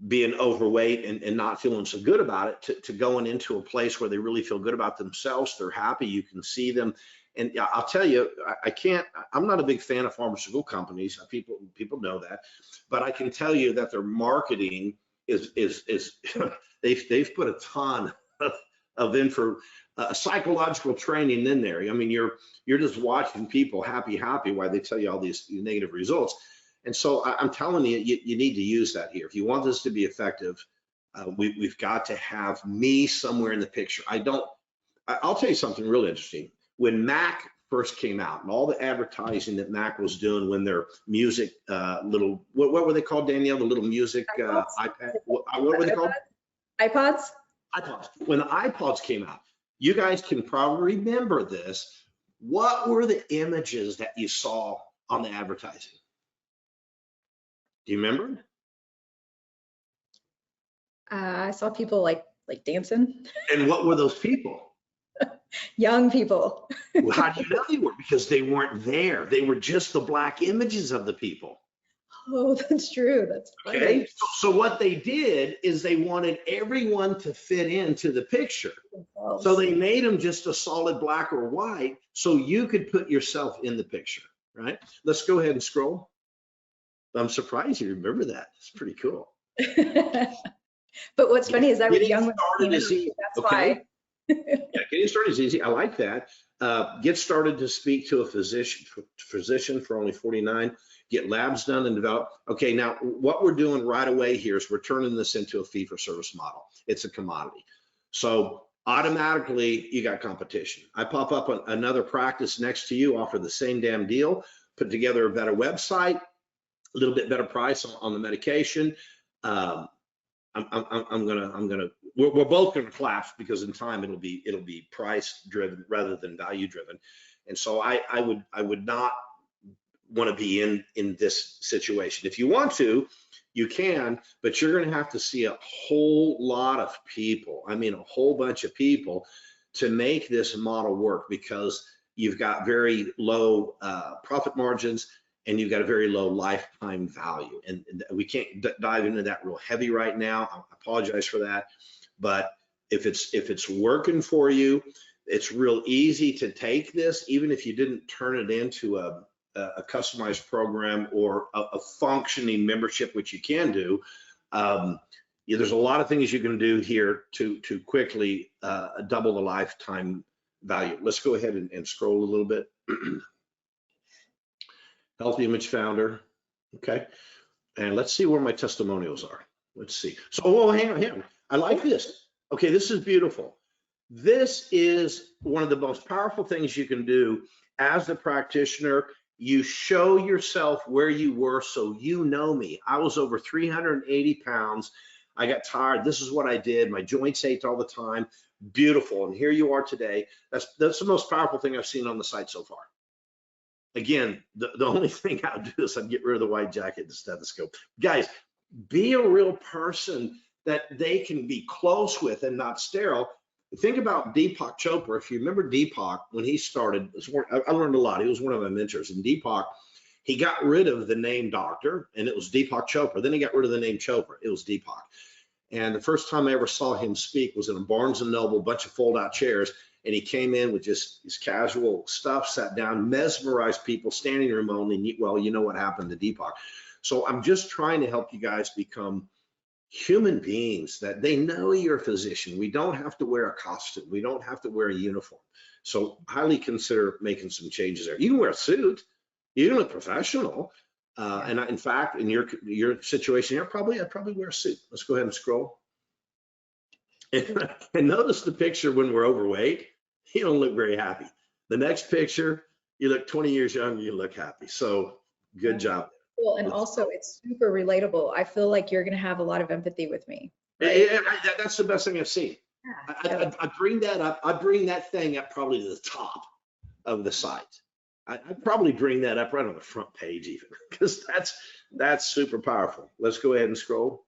being overweight and not feeling so good about it to going into a place where they really feel good about themselves. They're happy. You can see them. And I'll tell you, I'm not a big fan of pharmaceutical companies. People know that, but I can tell you that their marketing is they've put a ton of psychological training in there. I mean, you're just watching people happy while they tell you all these negative results. And so I'm telling you, you need to use that here. If you want this to be effective, we've got to have me somewhere in the picture. I'll tell you something really interesting. When Mac first came out and all the advertising that Mac was doing when their music what were they called, Danielle? The little music iPad, what were they called? iPods. When the iPods came out, you guys can probably remember this. What were the images that you saw on the advertising? Do you remember? I saw people like dancing. And what were those people? Young people. Well, how do you know they were? Because they weren't there. They were just the black images of the people. Oh, that's true. That's funny. Okay. So what they did is they wanted everyone to fit into the picture. So they made them just a solid black or white so you could put yourself in the picture, right? Let's go ahead and scroll. I'm surprised you remember that. It's pretty cool. But what's funny is that with young women, that's okay. why. Yeah, getting started is easy. I like that. Get started to speak to a physician for only $49. Get labs done and develop. Okay, now what we're doing right away here is we're turning this into a fee-for-service model. It's a commodity. So automatically you got competition. I pop up another practice next to you, offer the same damn deal, put together a better website, a little bit better price on the medication. We're both gonna collapse because in time it'll be price driven rather than value driven. And so I would not want to be in this situation. If you want to, you can, but you're gonna have to see a whole lot of people. I mean, a whole bunch of people to make this model work because you've got very low profit margins and you've got a very low lifetime value. And we can't dive into that real heavy right now. I apologize for that. But if it's working for you, it's real easy to take this, even if you didn't turn it into a customized program or a functioning membership, which you can do. There's a lot of things you can do here to quickly double the lifetime value. Let's go ahead and scroll a little bit. Healthy Image Founder. Okay. And let's see where my testimonials are. Let's see. So, hang on. I like this. Okay, this is beautiful. This is one of the most powerful things you can do as a practitioner. You show yourself where you were, so you know me. I was over 380 pounds. I got tired. This is what I did. My joints ached all the time. Beautiful. And here you are today. That's the most powerful thing I've seen on the site so far. Again, the only thing I'll do is I'd get rid of the white jacket and the stethoscope. Guys, be a real person that they can be close with and not sterile. Think about Deepak Chopra. If you remember Deepak, when he started, I learned a lot. He was one of my mentors. And Deepak, he got rid of the name doctor, and it was Deepak Chopra. Then he got rid of the name Chopra. It was Deepak. And the first time I ever saw him speak was in a Barnes & Noble, bunch of fold-out chairs. And he came in with just his casual stuff, sat down, mesmerized people, standing room only. Well, you know what happened to Deepak. So I'm just trying to help you guys become human beings, that they know you're a physician. We don't have to wear a costume. We don't have to wear a uniform. So highly consider making some changes there. You can wear a suit. You can look professional. And in fact, in your situation here, I'd probably wear a suit. Let's go ahead and scroll. And notice the picture when we're overweight, you don't look very happy. The next picture, you look 20 years younger, you look happy. So good job. Well, and also it's super relatable. I feel like you're going to have a lot of empathy with me. Right? That's the best thing I've seen. Yeah. I bring that up. I bring that thing up probably to the top of the site. I'd probably bring that up right on the front page even, because that's super powerful. Let's go ahead and scroll.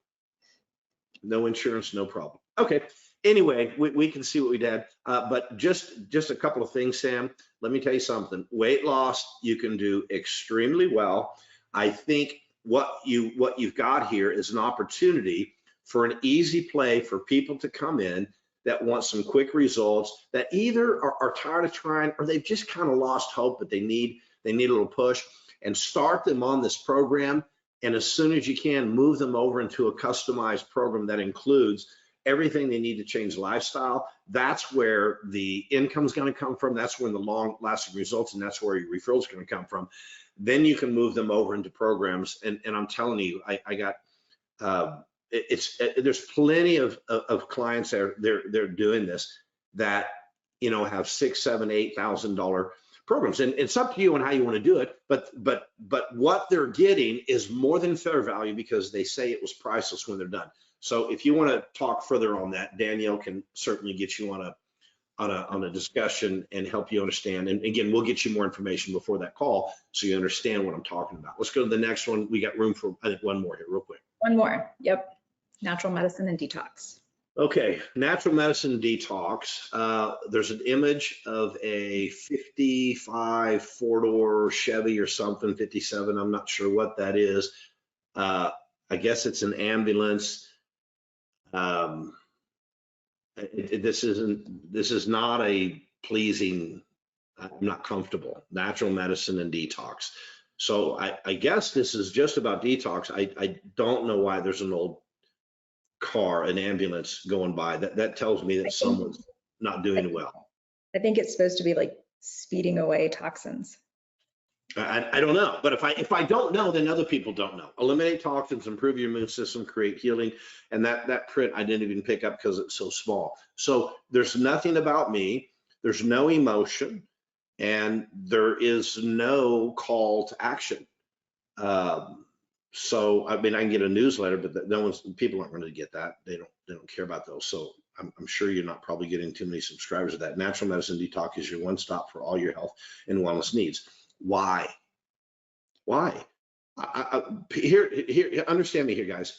No insurance, no problem. Okay. Anyway, we can see what we did, but just a couple of things, Sam. Let me tell you something. Weight loss, you can do extremely well. I think what you've got here is an opportunity for an easy play for people to come in that want some quick results, that either are tired of trying or they've just kind of lost hope, but they need a little push, and start them on this program. And as soon as you can, move them over into a customized program that includes everything they need to change lifestyle. That's where the income is going to come from. That's when the long-lasting results, and that's where your referrals are going to come from. Then you can move them over into programs. And I'm telling you, I got there's plenty of clients they're doing this that have $6,000, $7,000, $8,000 programs, and it's up to you on how you want to do it. But what they're getting is more than fair value, because they say it was priceless when they're done. So if you want to talk further on that, Danielle can certainly get you on a discussion and help you understand. And again, we'll get you more information before that call so you understand what I'm talking about. Let's go to the next one. We got room for, I think, one more here real quick. One more. Yep. Natural medicine and detox. Okay, natural medicine detox. There's an image of a 55 four-door Chevy or something, 57. I'm not sure what that is. I guess it's an ambulance. This is not a pleasing. I'm not comfortable. Natural medicine and detox. So I guess this is just about detox. I don't know why there's an old car, an ambulance going by. That tells me that someone's not doing well. I think it's supposed to be like speeding away toxins. I don't know, but if I don't know, then other people don't know. Eliminate toxins, improve your immune system, create healing. And that print I didn't even pick up because it's so small. So there's nothing about me. There's no emotion, and there is no call to action. So I mean, I can get a newsletter, but people aren't going to get that. They don't care about those. So I'm sure you're not probably getting too many subscribers of that. Natural Medicine Detox is your one stop for all your health and wellness needs. Why? Here, understand me here, guys.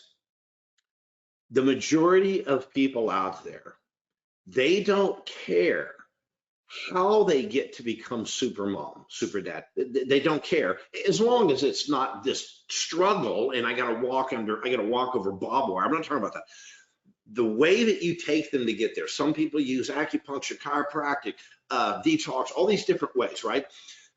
The majority of people out there, they don't care how they get to become super mom, super dad. They don't care, as long as it's not this struggle and I got to walk over barbed wire. I'm not talking about that. The way that you take them to get there. Some people use acupuncture, chiropractic, detox, all these different ways, right?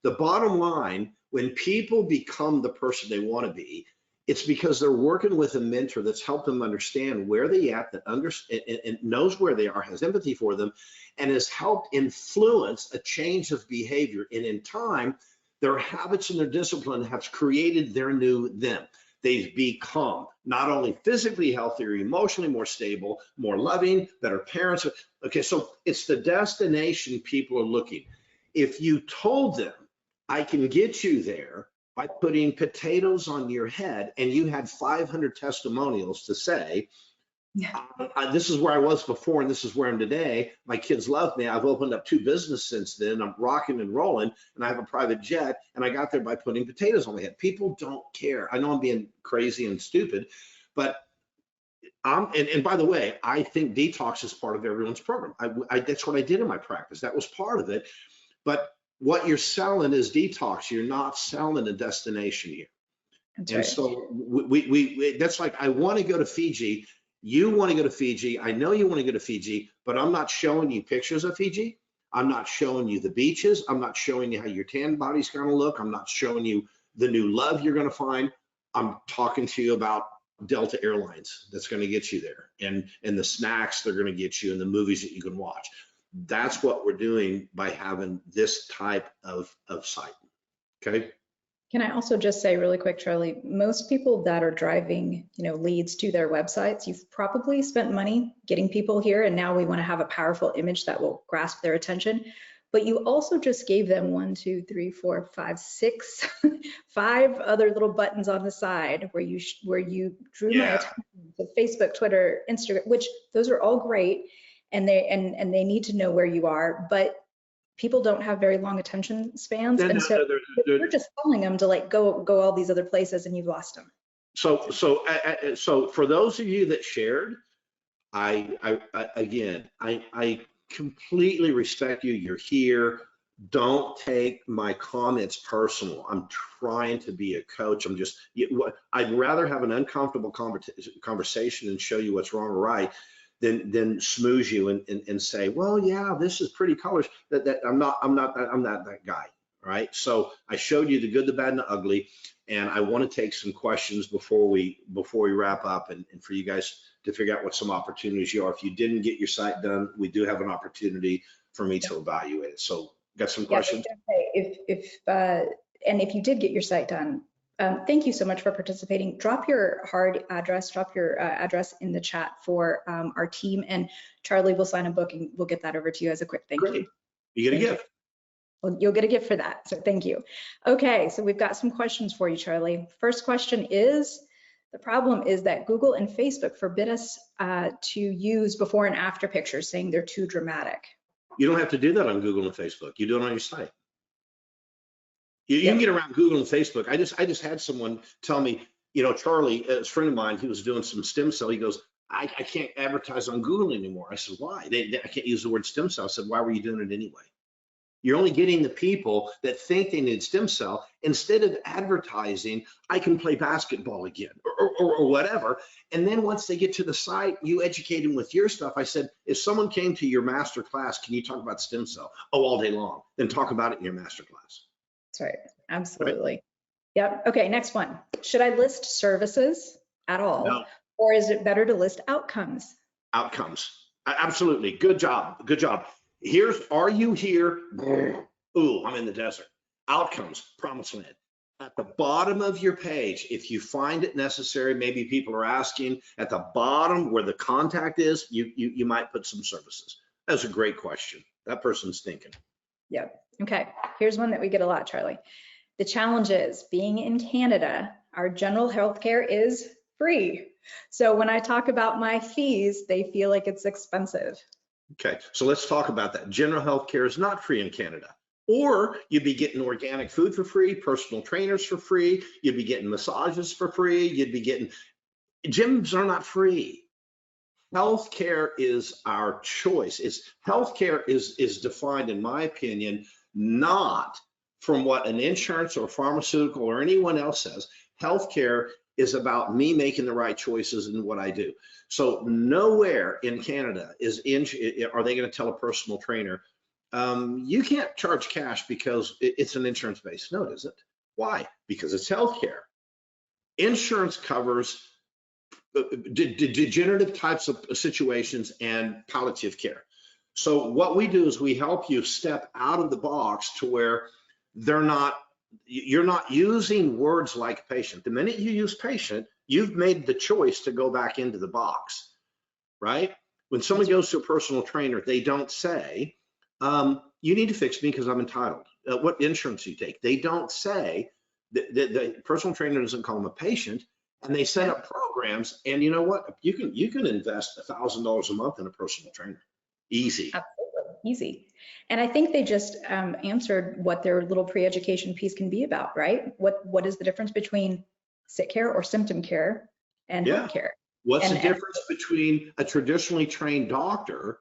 The bottom line, when people become the person they want to be, it's because they're working with a mentor that's helped them understand where they at, that understands and knows where they are, has empathy for them, and has helped influence a change of behavior. And in time, their habits and their discipline have created their new them. They've become not only physically healthier, emotionally more stable, more loving, better parents. Okay, so it's the destination people are looking. If you told them, I can get you there by putting potatoes on your head, and you had 500 testimonials to say, this is where I was before and this is where I'm today. My kids love me. I've opened up 2 businesses since then. I'm rocking and rolling, and I have a private jet, and I got there by putting potatoes on my head. People don't care. I know I'm being crazy and stupid, but and by the way, I think detox is part of everyone's program. That's what I did in my practice. That was part of it. But what you're selling is detox. You're not selling a destination here. That's and right. So we that's like, I want to go to Fiji. You want to go to Fiji. I know you want to go to Fiji, but I'm not showing you pictures of Fiji. I'm not showing you the beaches. I'm not showing you how your tan body's going to look. I'm not showing you the new love you're going to find. I'm talking to you about Delta Airlines that's going to get you there, and the snacks they're going to get you, and the movies that you can watch. That's what we're doing by having this type of site. Okay. Can I also just say really quick, Charlie, most people that are driving, leads to their websites, you've probably spent money getting people here, and now we want to have a powerful image that will grasp their attention. But you also just gave them 1, 2, 3, 4, 5, 6, 5 other little buttons on the side where you drew my attention to Facebook, Twitter, Instagram, which those are all great, and they need to know where you are, but people don't have very long attention spans, so you're just telling them to go all these other places, and you've lost them. So for those of you that shared, I completely respect you. You're here. Don't take my comments personal. I'm trying to be a coach. I'd rather have an uncomfortable conversation and show you what's wrong or right than smooze you and say, well, yeah, this is pretty colors. That I'm not that guy. Right. So I showed you the good, the bad, and the ugly, and I want to take some questions before we wrap up, and for you guys to figure out what some opportunities are. If you didn't get your site done, we do have an opportunity for me to evaluate it. So got some questions? And if you did get your site done, thank you so much for participating. Drop your address in the chat for our team, and Charlie will sign a book and we'll get that over to you as a quick thank you. You get a gift. Well, you'll get a gift for that, so thank you. Okay, so we've got some questions for you, Charlie. First question is, the problem is that Google and Facebook forbid us to use before and after pictures, saying they're too dramatic. You don't have to do that on Google and Facebook. You do it on your site. You can get around Google and Facebook. I just had someone tell me, Charlie, a friend of mine, he was doing some stem cell. He goes, I can't advertise on Google anymore. I said, why? I can't use the word stem cell. I said, why were you doing it anyway? You're only getting the people that think they need stem cell. Instead of advertising, I can play basketball again or whatever. And then once they get to the site, you educate them with your stuff. I said, if someone came to your master class, can you talk about stem cell? Oh, all day long. Then talk about it in your master class. That's right. Absolutely. Right. Yep. Okay. Next one. Should I list services at all? No. Or is it better to list outcomes? Outcomes. Absolutely. Good job. Good job. Are you here? Ooh, I'm in the desert. Outcomes, promised land. At the bottom of your page, if you find it necessary, maybe people are asking, at the bottom where the contact is, you might put some services. That's a great question. That person's thinking. Yep. Okay. Here's one that we get a lot, Charlie. The challenge is, being in Canada, our general health care is free. So when I talk about my fees, they feel like it's expensive. Okay, so let's talk about that. General health care is not free in Canada. Or you'd be getting organic food for free, personal trainers for free, you'd be getting massages for free, you'd be getting, gyms are not free. Healthcare is our choice. Healthcare is defined, in my opinion, not from what an insurance or pharmaceutical or anyone else says. Healthcare is about me making the right choices in what I do. So nowhere in Canada are they going to tell a personal trainer, you can't charge cash because it's an insurance base. No, it isn't. Why? Because it's healthcare. Insurance covers degenerative types of situations and palliative care. So what we do is we help you step out of the box to where you're not using words like patient. The minute you use patient, you've made the choice to go back into the box, right? When someone goes to a personal trainer, they don't say, you need to fix me because I'm entitled. What insurance do you take? They don't say, the personal trainer doesn't call them a patient, and they set up programs. And you know what? You can invest $1,000 a month in a personal trainer. Easy. Absolutely. Easy. And I think they just answered what their little pre-education piece can be about, right? What is the difference between sick care or symptom care and health care? What's the difference between a traditionally trained doctor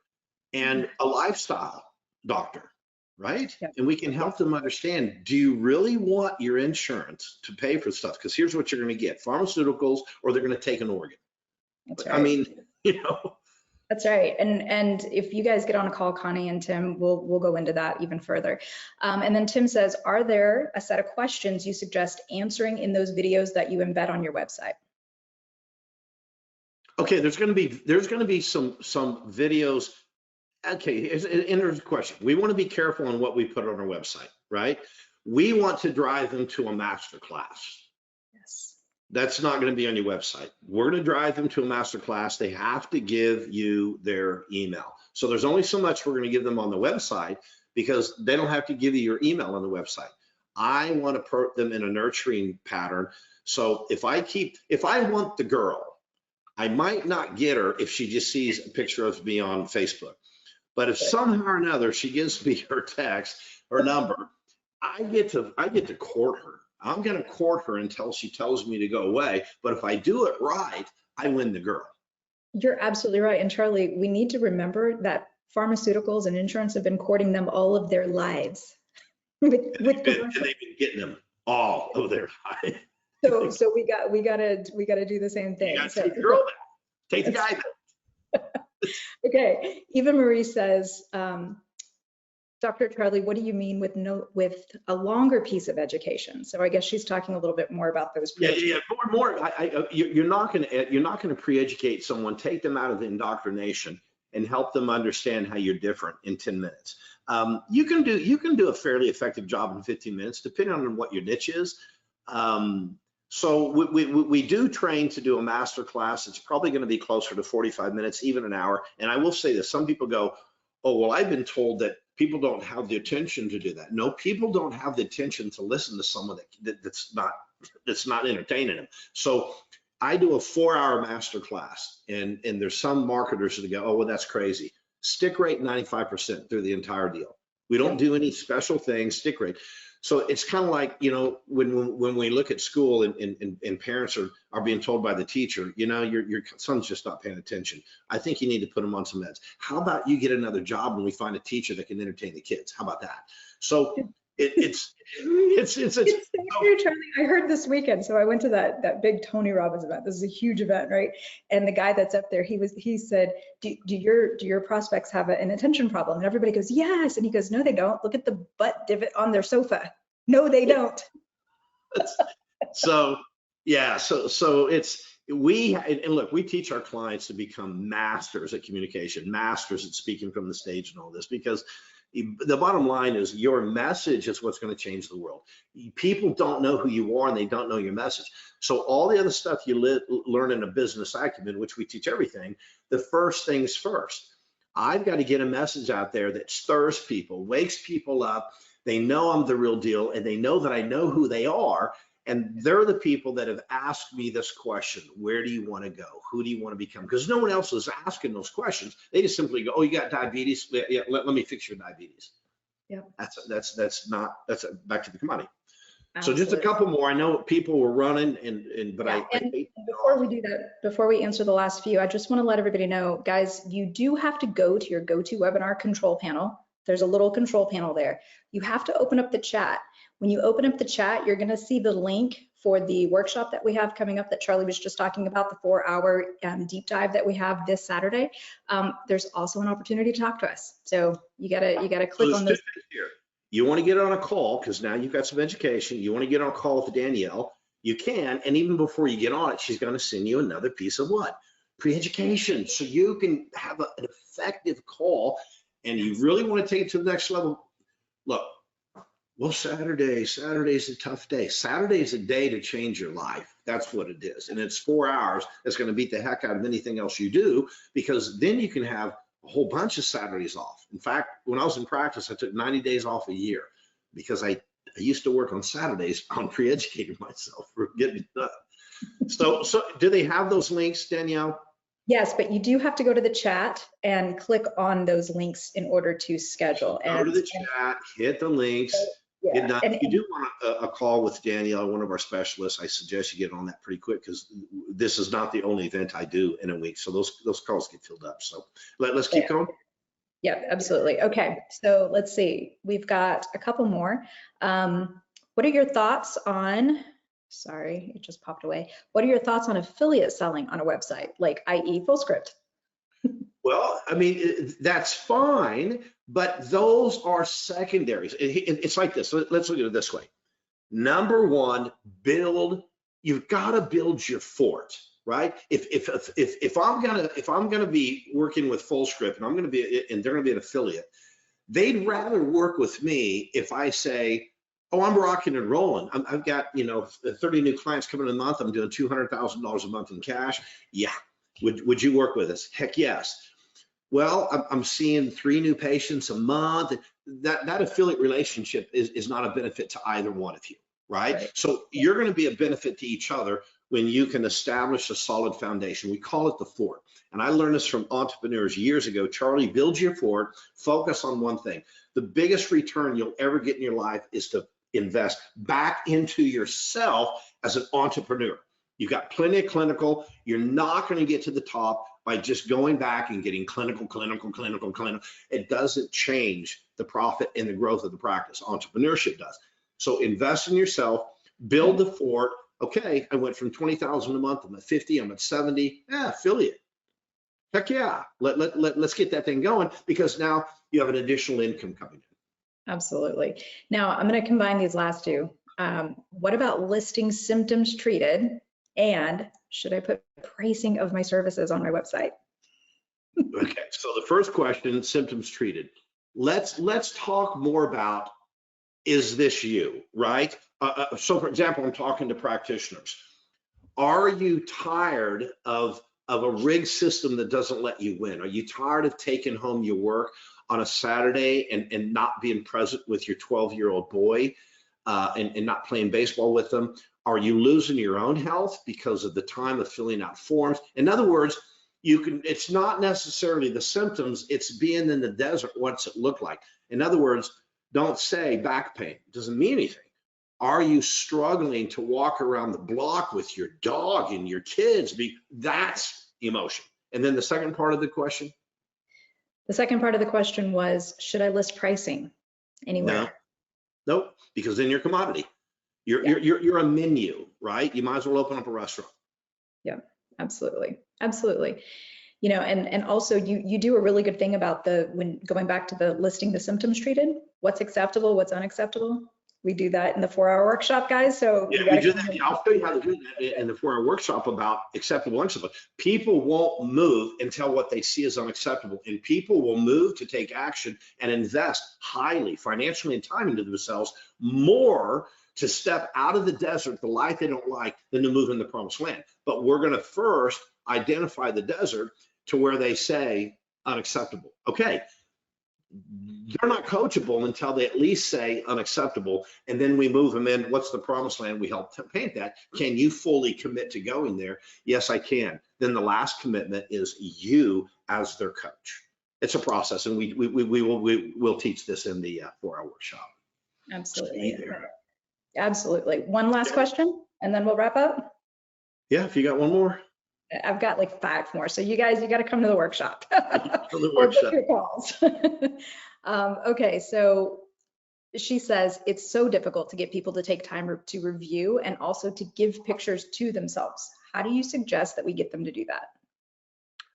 and a lifestyle doctor, right? Yep. And we can help them understand, do you really want your insurance to pay for stuff? Because here's what you're going to get: pharmaceuticals, or they're going to take an organ. That's right. I mean, you know. That's right. And if you guys get on a call, Connie and Tim, we'll go into that even further. And then Tim says, are there a set of questions you suggest answering in those videos that you embed on your website? Okay, there's going to be some videos. Okay, here's a question. We want to be careful on what we put on our website, right? We want to drive them to a master class. Yes. That's not going to be on your website. We're going to drive them to a master class. They have to give you their email. So there's only so much we're going to give them on the website, because they don't have to give you your email on the website. I want to put them in a nurturing pattern. So if I want the girl, I might not get her if she just sees a picture of me on Facebook. But if somehow or another she gives me her text or number, I get to court her. I'm going to court her until she tells me to go away. But if I do it right, I win the girl. You're absolutely right. And Charlie, we need to remember that pharmaceuticals and insurance have been courting them all of their lives. And they've been getting them all of their lives. So we gotta do the same thing. You take the girl back. Take the guy back. Okay. Eva Marie says, Dr. Charlie, what do you mean with a longer piece of education? So I guess she's talking a little bit more about those. Yeah. More. You're not going to pre-educate someone. Take them out of the indoctrination and help them understand how you're different in 10 minutes. You can do a fairly effective job in 15 minutes, depending on what your niche is. So we do train to do a master class. It's probably going to be closer to 45 minutes, even an hour. And I will say this: some people go, "Oh, well, I've been told that people don't have the attention to do that." No, people don't have the attention to listen to someone that's not entertaining them. So I do a 4-hour master class, and there's some marketers that go, "Oh, well, that's crazy." Stick rate 95% through the entire deal. We don't do any special things. Stick rate. So it's kind of like, you know, when we look at school and parents are being told by the teacher, you know, your son's just not paying attention. I think you need to put him on some meds. How about you get another job and we find a teacher that can entertain the kids? How about that? So it's so true, Charlie. I heard this weekend. So I went to that big Tony Robbins event. This is a huge event, right? And the guy that's up there, he said, do your prospects have an attention problem? And everybody goes, yes. And he goes, no, they don't. Look at the butt divot on their sofa. No, they don't. So yeah, so and look, we teach our clients to become masters at communication, masters at speaking from the stage and all this, because the bottom line is your message is what's going to change the world. People don't know who you are and they don't know your message. So all the other stuff you learn in a business acumen, which we teach everything, the first things first. I've got to get a message out there that stirs people, wakes people up. They know I'm the real deal, and they know that I know who they are. And they're the people that have asked me this question: where do you want to go? Who do you want to become? Because no one else is asking those questions. They just simply go, "Oh, you got diabetes? Yeah, let me fix your diabetes." Yeah. That's back to the money. So just a couple more. I know people were running but yeah, I and before we do that, before we answer the last few, I just want to let everybody know, guys, you do have to go to your GoToWebinar control panel. There's a little control panel there. You have to open up the chat. When you open up the chat, you're going to see the link for the workshop that we have coming up that Charlie was just talking about, the 4-hour deep dive that we have this Saturday. There's also an opportunity to talk to us. So you gotta click on this. Here. You want to get on a call because now you've got some education. You want to get on a call with Danielle. You can, and even before you get on it, she's going to send you another piece of what? Pre-education, so you can have an effective call. And you really want to take it to the next level. Look, well, Saturday's a tough day. Saturday is a day to change your life. That's what it is. And it's 4 hours that's going to beat the heck out of anything else you do, because then you can have a whole bunch of Saturdays off. In fact, when I was in practice, I took 90 days off a year because I used to work on Saturdays on pre-educating myself for getting it done. So do they have those links, Danielle? Yes, but you do have to go to the chat and click on those links in order to schedule. Go to the chat, hit the links. Yeah. If you do want a call with Danielle, one of our specialists, I suggest you get on that pretty quick, because this is not the only event I do in a week. So those calls get filled up. So let's keep going. Yeah, absolutely. Okay, so let's see. We've got a couple more. What are your thoughts on, sorry, it just popped away. What are your thoughts on affiliate selling on a website, like i.e. Fullscript? Well, I mean, that's fine, but those are secondaries. It's like this. Let's look at it this way. Number one, you've got to build your fort, right? If I'm gonna be working with Fullscript and they're gonna be an affiliate, they'd rather work with me if I say, oh, I'm rocking and rolling. I've got 30 new clients coming in a month. I'm doing $200,000 a month in cash. Yeah, would you work with us? Heck yes. Well, I'm seeing 3 new patients a month. That affiliate relationship is not a benefit to either one of you, right? So you're going to be a benefit to each other when you can establish a solid foundation. We call it the fort. And I learned this from entrepreneurs years ago. Charlie, build your fort, focus on one thing. The biggest return you'll ever get in your life is to invest back into yourself as an entrepreneur. You've got plenty of clinical. You're not going to get to the top by just going back and getting clinical. It doesn't change the profit and the growth of the practice. Entrepreneurship does. So invest in yourself, build the fort. Okay, I went from 20,000 a month. I'm at 50. I'm at 70. Yeah, affiliate. Heck yeah. Let's get that thing going, because now you have an additional income coming in. Absolutely. Now I'm going to combine these last two. What about listing symptoms treated? And should I put pricing of my services on my website? Okay, so the first question, symptoms treated. Let's talk more about, is this you, right? So for example, I'm talking to practitioners. Are you tired of a rigged system that doesn't let you win? Are you tired of taking home your work on a Saturday and not being present with your 12-year-old boy and not playing baseball with them? Are you losing your own health because of the time of filling out forms? In other words, it's not necessarily the symptoms, it's being in the desert. What's it look like? In other words, don't say back pain. It doesn't mean anything. Are you struggling to walk around the block with your dog and your kids? That's emotion. And then the second part of the question? The second part of the question was, should I list pricing anywhere? No. Nope, because then you're commodity. You're a menu, right? You might as well open up a restaurant. Yeah, absolutely. And also you do a really good thing about when going back to the listing the symptoms treated, what's acceptable, what's unacceptable. We do that in the 4-hour workshop, guys. So yeah, we do that. I'll show you how to do that in the 4-hour workshop about acceptable and unacceptable. People won't move until what they see is unacceptable, and people will move to take action and invest highly financially and time into themselves more to step out of the desert, the life they don't like, than to move in the promised land. But we're going to first identify the desert to where they say unacceptable. Okay, they're not coachable until they at least say unacceptable, and then we move them in. What's the promised land? We help paint that. Can you fully commit to going there? Yes, I can. Then the last commitment is you as their coach. It's a process, and we'll teach this in the 4-hour workshop. Absolutely. Absolutely. One last question, and then we'll wrap up. Yeah, if you got one more. I've got like 5 more. So you guys, you got to come to the workshop. Or book your calls. Okay, so she says it's so difficult to get people to take time to review and also to give pictures to themselves. How do you suggest that we get them to do that?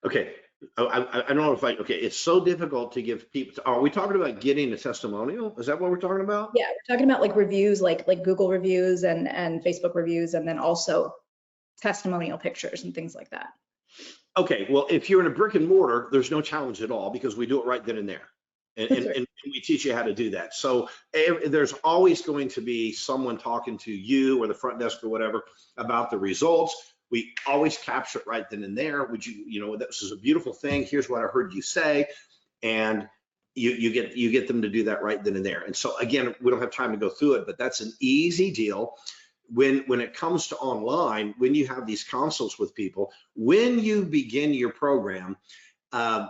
Okay, I don't know if okay, it's so difficult to give people, are we talking about getting a testimonial? Is that what we're talking about? Yeah, we're talking about like reviews, like Google reviews and Facebook reviews, and then also testimonial pictures and things like that. Okay, well, if you're in a brick and mortar, there's no challenge at all because we do it right then and there. And we teach you how to do that. So there's always going to be someone talking to you or the front desk or whatever about the results. We always capture it right then and there. Would you, this is a beautiful thing. Here's what I heard you say. And you get them to do that right then and there. And so again, we don't have time to go through it, but that's an easy deal. When it comes to online, when you have these consults with people, when you begin your program,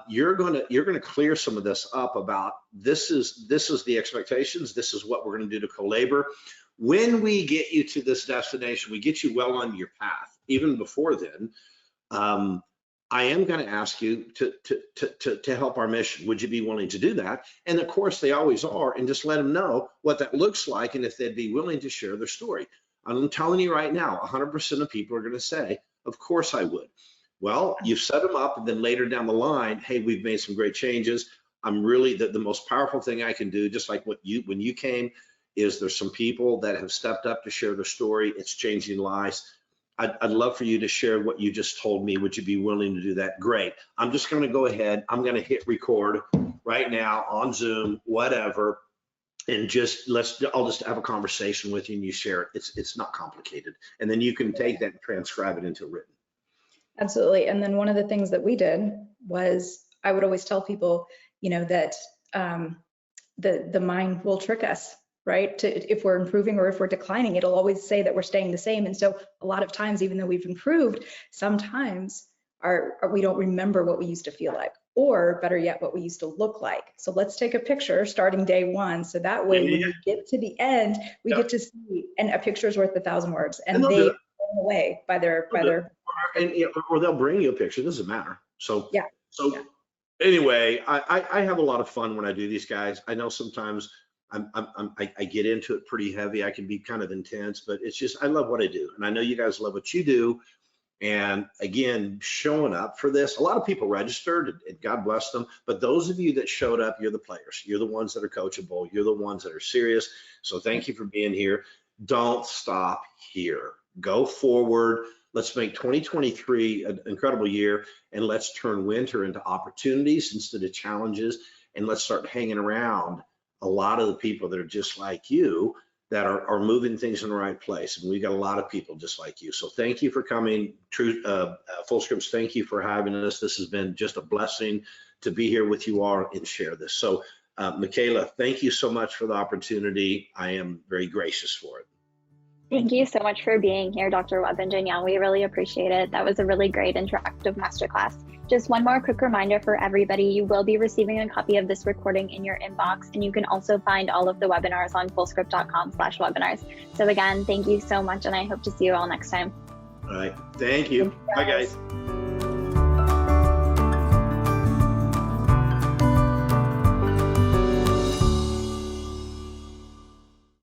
you're gonna clear some of this up about this is the expectations. This is what we're gonna do to co-labor. When we get you to this destination, we get you well on your path. Even before then, I am going to ask you to help our mission. Would you be willing to do that? And of course, they always are. And just let them know what that looks like and if they'd be willing to share their story. I'm telling you right now, 100% of people are going to say, "Of course I would." Well, you've set them up, and then later down the line, hey, we've made some great changes. I'm really the most powerful thing I can do, just like when you came, is there's some people that have stepped up to share their story. It's changing lives. I'd love for you to share what you just told me. Would you be willing to do that? Great. I'm just going to go ahead. I'm going to hit record right now on Zoom, whatever, and I'll just have a conversation with you and you share it. It's not complicated. And then you can take that and transcribe it into written. Absolutely. And then one of the things that we did was I would always tell people, that the mind will trick us. Right? If we're improving or if we're declining, it'll always say that we're staying the same. And so a lot of times, even though we've improved, sometimes we don't remember what we used to feel like, or better yet, what we used to look like. So let's take a picture starting day 1. So that way, when we get to the end, we get to see, and a picture is worth 1,000 words, and they go away by their. Or they'll bring you a picture. It doesn't matter. So anyway, I have a lot of fun when I do these, guys. I know sometimes I get into it pretty heavy. I can be kind of intense, but it's just, I love what I do. And I know you guys love what you do. And again, showing up for this, a lot of people registered and God bless them. But those of you that showed up, you're the players. You're the ones that are coachable. You're the ones that are serious. So thank you for being here. Don't stop here. Go forward. Let's make 2023 an incredible year. And let's turn winter into opportunities instead of challenges. And let's start hanging around a lot of the people that are just like you that are moving things in the right place. And we got a lot of people just like you. So thank you for coming. Fullscript, thank you for having us. This has been just a blessing to be here with you all and share this. So Michaela, thank you so much for the opportunity. I am very gracious for it. Thank you so much for being here, Dr. Webb and Danielle. We really appreciate it. That was a really great interactive masterclass. Just one more quick reminder for everybody, you will be receiving a copy of this recording in your inbox, and you can also find all of the webinars on fullscript.com/webinars. So again, thank you so much, and I hope to see you all next time. All right, thank you. Bye, guys.